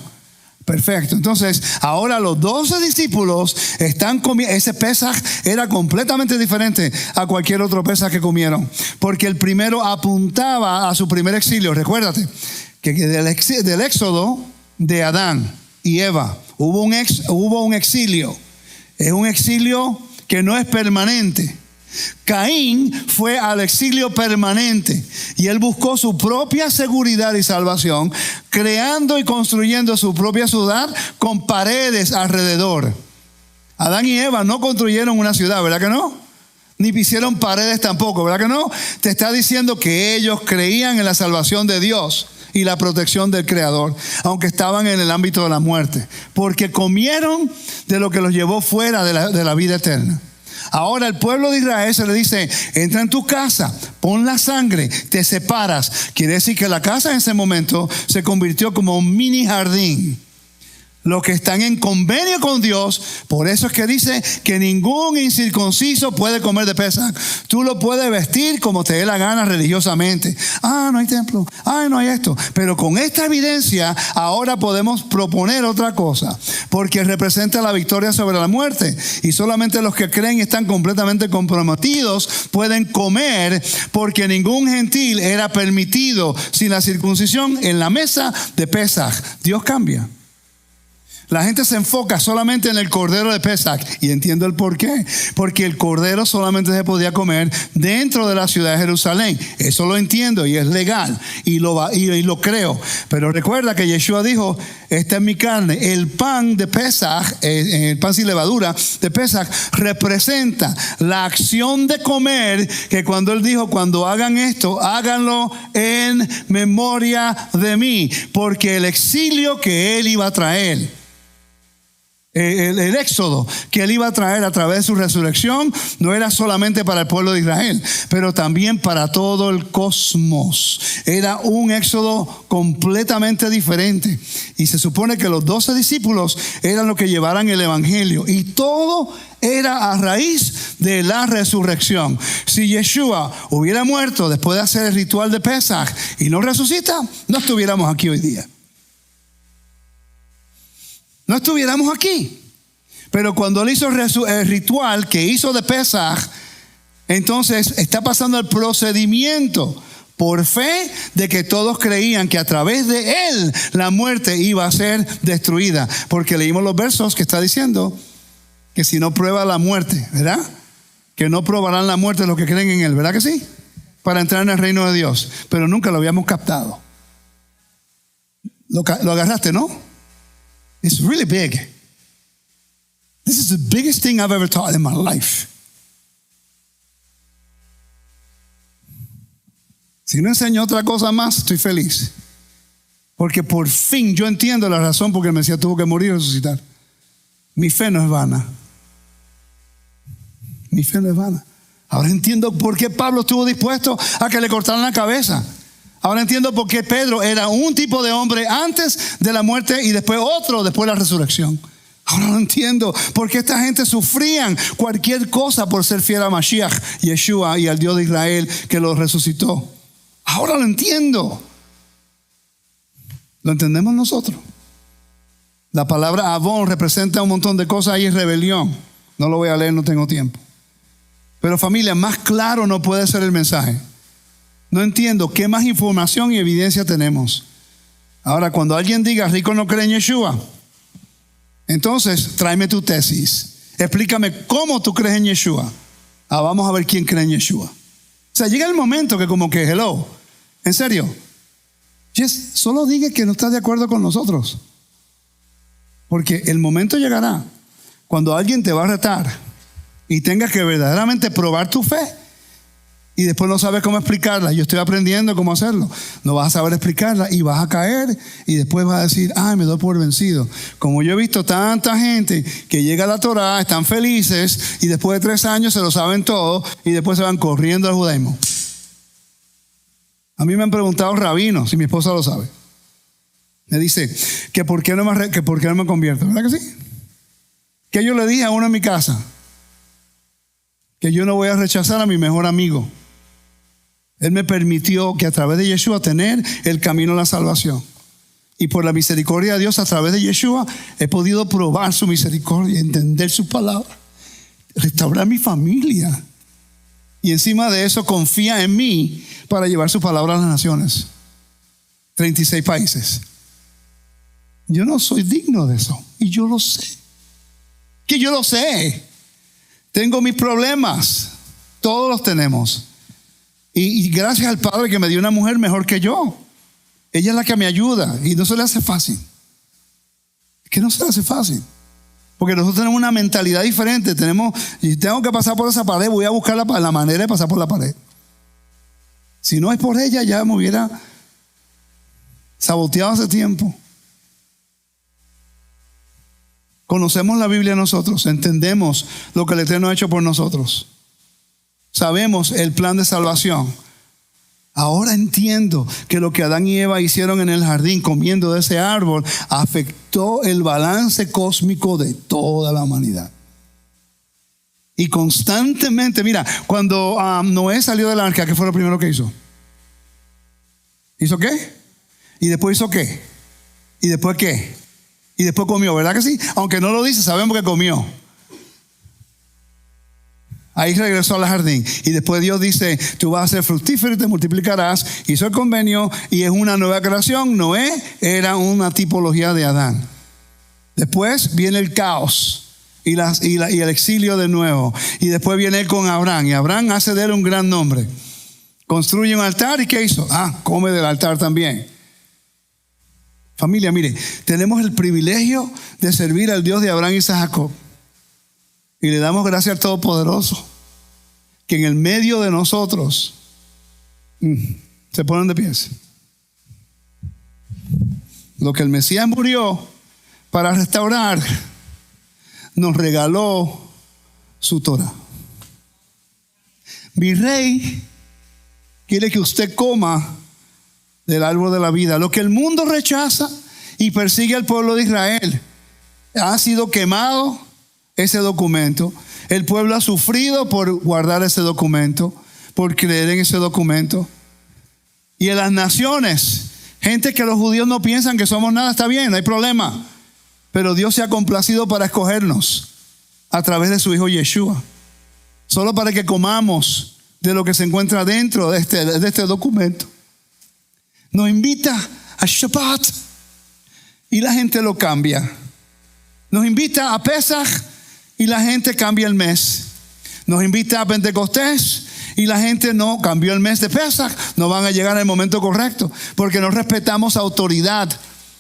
Perfecto. Entonces, ahora los 12 discípulos están comiendo. Ese Pesaj era completamente diferente a cualquier otro Pesaj que comieron, porque el primero apuntaba a su primer exilio. Recuérdate que del éxodo de Adán y Eva hubo un exilio. Es un exilio que no es permanente. Caín fue al exilio permanente y él buscó su propia seguridad y salvación, creando y construyendo su propia ciudad con paredes alrededor. Adán y Eva no construyeron una ciudad, ¿verdad que no? Ni hicieron paredes tampoco, ¿verdad que no? Te está diciendo que ellos creían en la salvación de Dios y la protección del Creador, aunque estaban en el ámbito de la muerte, porque comieron de lo que los llevó fuera de la vida eterna. Ahora el pueblo de Israel se le dice, entra en tu casa, pon la sangre, te separas. Quiere decir que la casa en ese momento se convirtió como un mini jardín. Los que están en convenio con Dios, por eso es que dice que ningún incircunciso puede comer de Pesaj. Tú lo puedes vestir como te dé la gana religiosamente. No hay templo, no hay esto. Pero con esta evidencia ahora podemos proponer otra cosa, porque representa la victoria sobre la muerte. Y solamente los que creen y están completamente comprometidos pueden comer, porque ningún gentil era permitido sin la circuncisión en la mesa de Pesaj. Dios cambia. La gente se enfoca solamente en el cordero de Pesach. Y entiendo el por qué. Porque el cordero solamente se podía comer dentro de la ciudad de Jerusalén. Eso lo entiendo y es legal. Y lo creo. Pero recuerda que Yeshua dijo, esta es mi carne. El pan de Pesach, el pan sin levadura de Pesach, representa la acción de comer, que cuando él dijo, cuando hagan esto, háganlo en memoria de mí. Porque el exilio que él iba a traer, el éxodo que él iba a traer a través de su resurrección, no era solamente para el pueblo de Israel, pero también para todo el cosmos. Era un éxodo completamente diferente. Y se supone que los 12 discípulos eran los que llevaran el evangelio. Y todo era a raíz de la resurrección. Si Yeshua hubiera muerto después de hacer el ritual de Pesach y no resucita, no estuviéramos aquí hoy día. No estuviéramos aquí. Pero cuando él hizo el ritual que hizo de Pesach, entonces está pasando el procedimiento por fe de que todos creían que a través de él la muerte iba a ser destruida. Porque leímos los versos que está diciendo que si no prueba la muerte, ¿verdad? Que no probarán la muerte los que creen en él, ¿verdad que sí? Para entrar en el reino de Dios. Pero nunca lo habíamos captado. Lo agarraste, ¿no? It's really big. This is the biggest thing I've ever taught in my life. Si no enseño otra cosa más, estoy feliz. Porque por fin yo entiendo la razón por que el Mesías tuvo que morir y resucitar. Mi fe no es vana. Mi fe no es vana. Ahora entiendo por qué Pablo estuvo dispuesto a que le cortaran la cabeza. Ahora entiendo por qué Pedro era un tipo de hombre antes de la muerte y después otro después de la resurrección. Ahora lo entiendo por qué esta gente sufrían cualquier cosa por ser fiel a Mashiach, Yeshua y al Dios de Israel que los resucitó. Ahora lo entiendo. ¿Lo entendemos nosotros? La palabra avon representa un montón de cosas y es rebelión. No lo voy a leer, no tengo tiempo. Pero familia, más claro no puede ser el mensaje. No entiendo qué más información y evidencia tenemos. Ahora, cuando alguien diga rico no cree en Yeshua, entonces tráeme tu tesis. Explícame cómo tú crees en Yeshua. Vamos a ver quién cree en Yeshua. O sea, llega el momento que como que, hello, en serio, solo diga que no estás de acuerdo con nosotros. Porque el momento llegará cuando alguien te va a retar y tengas que verdaderamente probar tu fe. Y después no sabes cómo explicarla. Yo estoy aprendiendo cómo hacerlo. No vas a saber explicarla y vas a caer y después vas a decir, me doy por vencido. Como yo he visto tanta gente que llega a la Torah, están felices y después de 3 años se lo saben todo y después se van corriendo al judaísmo. A mí me han preguntado rabinos, si mi esposa lo sabe. Me dice que por qué no me convierto. ¿Verdad que sí? Que yo le dije a uno en mi casa que yo no voy a rechazar a mi mejor amigo. Él me permitió que a través de Yeshua tener el camino a la salvación. Y por la misericordia de Dios, a través de Yeshua, he podido probar su misericordia, entender su palabra, restaurar mi familia. Y encima de eso, confía en mí para llevar su palabra a las naciones. 36 países. Yo no soy digno de eso. Y yo lo sé. Que yo lo sé. Tengo mis problemas. Todos los tenemos. Y gracias al Padre que me dio una mujer mejor que yo. Ella es la que me ayuda y no se le hace fácil. Es que no se le hace fácil. Porque nosotros tenemos una mentalidad diferente. Y tengo que pasar por esa pared, voy a buscar la manera de pasar por la pared. Si no es por ella, ya me hubiera saboteado hace tiempo. Conocemos la Biblia nosotros, entendemos lo que el Eterno ha hecho por nosotros. Sabemos el plan de salvación. Ahora entiendo que lo que Adán y Eva hicieron en el jardín comiendo de ese árbol afectó el balance cósmico de toda la humanidad. Y constantemente, mira, cuando Noé salió del arca, ¿qué fue lo primero que hizo? ¿Hizo qué? ¿Y después hizo qué? ¿Y después qué? Y después comió, ¿verdad que sí? Aunque no lo dice, sabemos que comió. Ahí regresó al jardín. Y después Dios dice, tú vas a ser fructífero y te multiplicarás. Hizo el convenio y es una nueva creación. Noé era una tipología de Adán. Después viene el caos y el exilio de nuevo. Y después viene él con Abraham. Y Abraham hace de él un gran nombre. Construye un altar y ¿qué hizo? Come del altar también. Familia, mire, tenemos el privilegio de servir al Dios de Abraham, Isaac, Jacob. Y le damos gracias al Todopoderoso, que en el medio de nosotros se ponen de pies. Lo que el Mesías murió para restaurar, nos regaló su Torah. Mi rey quiere que usted coma del árbol de la vida. Lo que el mundo rechaza y persigue al pueblo de Israel. Ha sido quemado ese documento. El pueblo ha sufrido por guardar ese documento, por creer en ese documento. Y en las naciones, gente que los judíos no piensan que somos nada, está bien, no hay problema. Pero Dios se ha complacido para escogernos a través de su Hijo Yeshua. Solo para que comamos de lo que se encuentra dentro de este documento. Nos invita a Shabbat y la gente lo cambia. Nos invita a Pesach y la gente cambia el mes. Nos invita a Pentecostés y la gente no cambió el mes de Pesach. No van a llegar en el momento correcto porque no respetamos autoridad.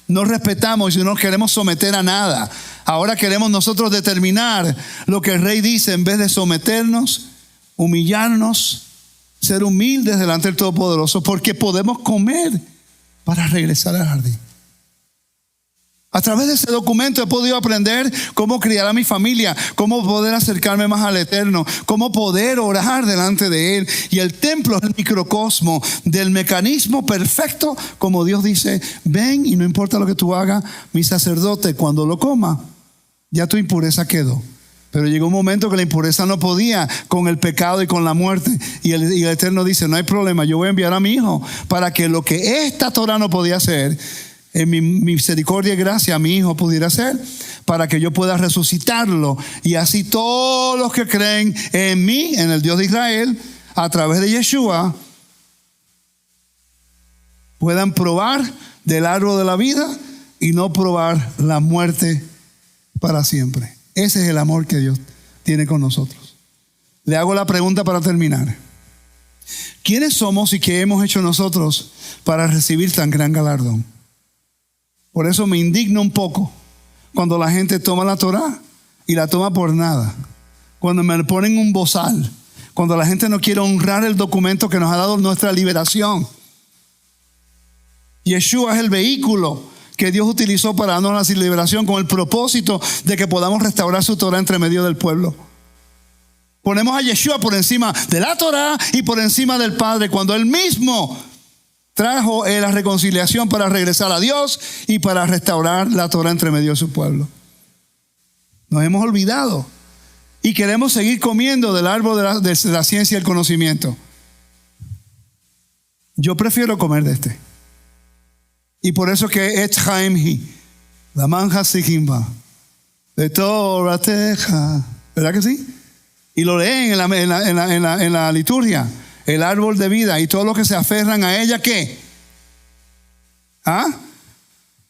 No respetamos y no queremos someter a nada. Ahora queremos nosotros determinar lo que el rey dice en vez de someternos, humillarnos, ser humildes delante del Todopoderoso, porque podemos comer para regresar al jardín. A través de ese documento he podido aprender cómo criar a mi familia, cómo poder acercarme más al Eterno, cómo poder orar delante de Él. Y el templo es el microcosmo del mecanismo perfecto, como Dios dice: ven y no importa lo que tú hagas, mi sacerdote, cuando lo coma, ya tu impureza quedó. Pero llegó un momento que la impureza no podía con el pecado y con la muerte. Y el Eterno dice: no hay problema, yo voy a enviar a mi Hijo para que lo que esta Torah no podía hacer, en mi misericordia y gracia, mi Hijo pudiera hacer, para que yo pueda resucitarlo. Y así todos los que creen en mí, en el Dios de Israel, a través de Yeshua, puedan probar del árbol de la vida y no probar la muerte para siempre. Ese es el amor que Dios tiene con nosotros. Le hago la pregunta para terminar. ¿Quiénes somos y qué hemos hecho nosotros para recibir tan gran galardón? Por eso me indigno un poco cuando la gente toma la Torah y la toma por nada. Cuando me ponen un bozal. Cuando la gente no quiere honrar el documento que nos ha dado nuestra liberación. Yeshua es el vehículo que Dios utilizó para darnos la liberación con el propósito de que podamos restaurar su Torah entre medio del pueblo. Ponemos a Yeshua por encima de la Torah y por encima del Padre, cuando Él mismo trajo la reconciliación para regresar a Dios y para restaurar la Torah entre medio de su pueblo. Nos hemos olvidado y queremos seguir comiendo del árbol de la ciencia y el conocimiento. Yo prefiero comer de este. Y por eso que Et Chaim Hi, la manja Sikimba, de Torah Teja, ¿verdad que sí? Y lo leen en la liturgia, el árbol de vida, y todos los que se aferran a ella, ¿qué?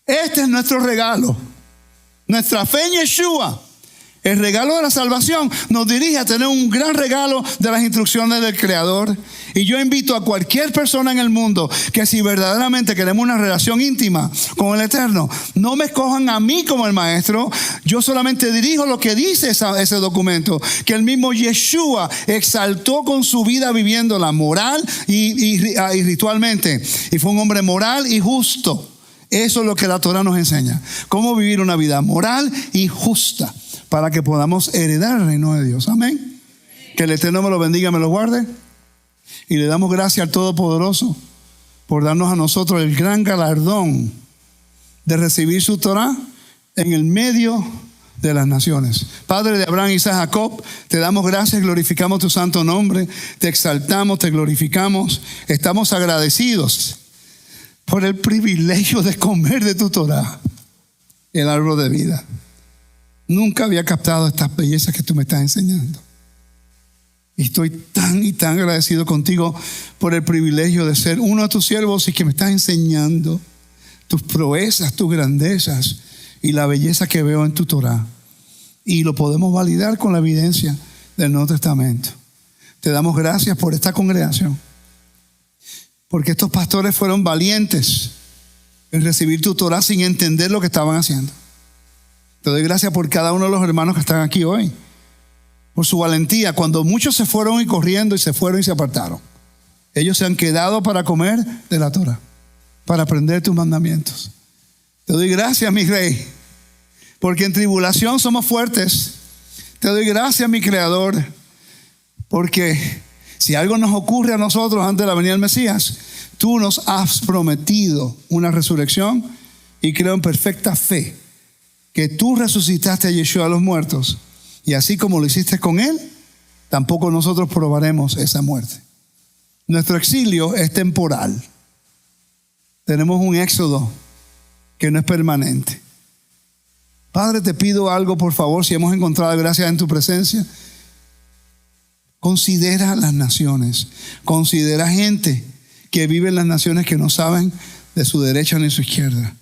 Este es nuestro regalo, nuestra fe en Yeshua. El regalo de la salvación nos dirige a tener un gran regalo de las instrucciones del Creador. Y yo invito a cualquier persona en el mundo que, si verdaderamente queremos una relación íntima con el Eterno, no me escojan a mí como el maestro. Yo solamente dirijo lo que dice ese documento, que el mismo Yeshua exaltó con su vida viviéndola moral y ritualmente. Y fue un hombre moral y justo. Eso es lo que la Torah nos enseña. Cómo vivir una vida moral y justa, para que podamos heredar el reino de Dios. Amén. Que el Eterno me lo bendiga, me lo guarde. Y le damos gracias al Todopoderoso por darnos a nosotros el gran galardón de recibir su Torah en el medio de las naciones. Padre de Abraham, Isaac, Jacob, te damos gracias, glorificamos tu santo nombre, te exaltamos, te glorificamos. Estamos agradecidos por el privilegio de comer de tu Torah, el árbol de vida. Nunca había captado estas bellezas que tú me estás enseñando. Y estoy tan agradecido contigo por el privilegio de ser uno de tus siervos y que me estás enseñando tus proezas, tus grandezas y la belleza que veo en tu Torah. Y lo podemos validar con la evidencia del Nuevo Testamento. Te damos gracias por esta congregación, porque estos pastores fueron valientes en recibir tu Torah sin entender lo que estaban haciendo. Te doy gracias por cada uno de los hermanos que están aquí hoy, por su valentía, cuando muchos se fueron y corriendo y se fueron y se apartaron. Ellos se han quedado para comer de la Torah, para aprender tus mandamientos. Te doy gracias, mi Rey, porque en tribulación somos fuertes. Te doy gracias, mi Creador, porque si algo nos ocurre a nosotros antes de la venida del Mesías, tú nos has prometido una resurrección, y creo en perfecta fe que tú resucitaste a Yeshua a los muertos, y así como lo hiciste con él, tampoco nosotros probaremos esa muerte. Nuestro exilio es temporal. Tenemos un éxodo que no es permanente. Padre, te pido algo, por favor, si hemos encontrado gracia en tu presencia. Considera las naciones. Considera gente que vive en las naciones que no saben de su derecha ni su izquierda.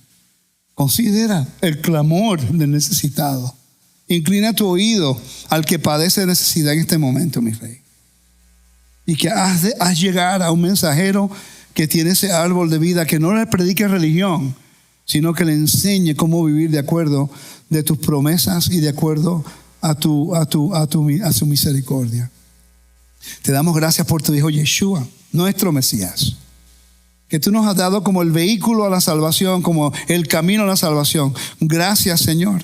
Considera el clamor del necesitado. Inclina tu oído al que padece necesidad en este momento, mi Rey. Y que haz llegar a un mensajero que tiene ese árbol de vida, que no le predique religión, sino que le enseñe cómo vivir de acuerdo de tus promesas y de acuerdo a su misericordia. Te damos gracias por tu Hijo Yeshua, nuestro Mesías, que tú nos has dado como el vehículo a la salvación, como el camino a la salvación. Gracias, Señor,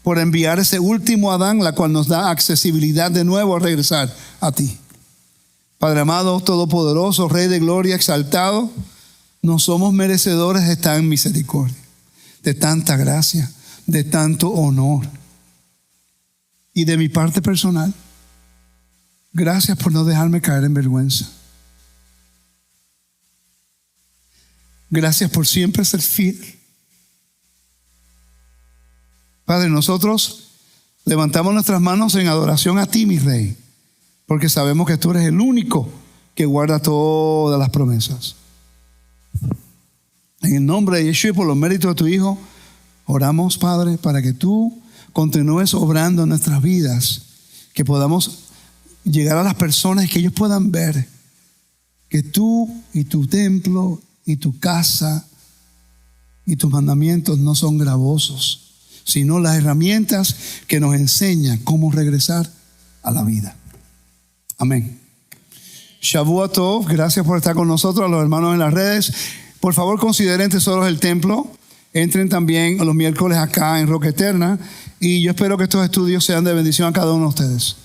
por enviar ese último Adán, la cual nos da accesibilidad de nuevo a regresar a ti. Padre amado, todopoderoso, Rey de gloria, exaltado, no somos merecedores de tan misericordia, de tanta gracia, de tanto honor. Y de mi parte personal, gracias por no dejarme caer en vergüenza. Gracias por siempre ser fiel. Padre, nosotros levantamos nuestras manos en adoración a ti, mi Rey, porque sabemos que tú eres el único que guarda todas las promesas. En el nombre de Yeshua y por los méritos de tu Hijo, oramos, Padre, para que tú continúes obrando en nuestras vidas, que podamos llegar a las personas y que ellos puedan ver que tú y tu templo y tu casa y tus mandamientos no son gravosos, sino las herramientas que nos enseñan cómo regresar a la vida. Amén. Shavua Tov, gracias por estar con nosotros, a los hermanos en las redes. Por favor, consideren tesoros del templo. Entren también los miércoles acá en Roca Eterna. Y yo espero que estos estudios sean de bendición a cada uno de ustedes.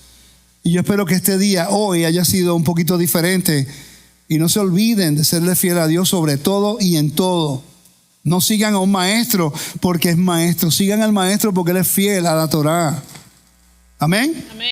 Y yo espero que este día, hoy, haya sido un poquito diferente. Y no se olviden de serle fiel a Dios sobre todo y en todo. No sigan a un maestro porque es maestro. Sigan al maestro porque él es fiel a la Torah. Amén. Amén.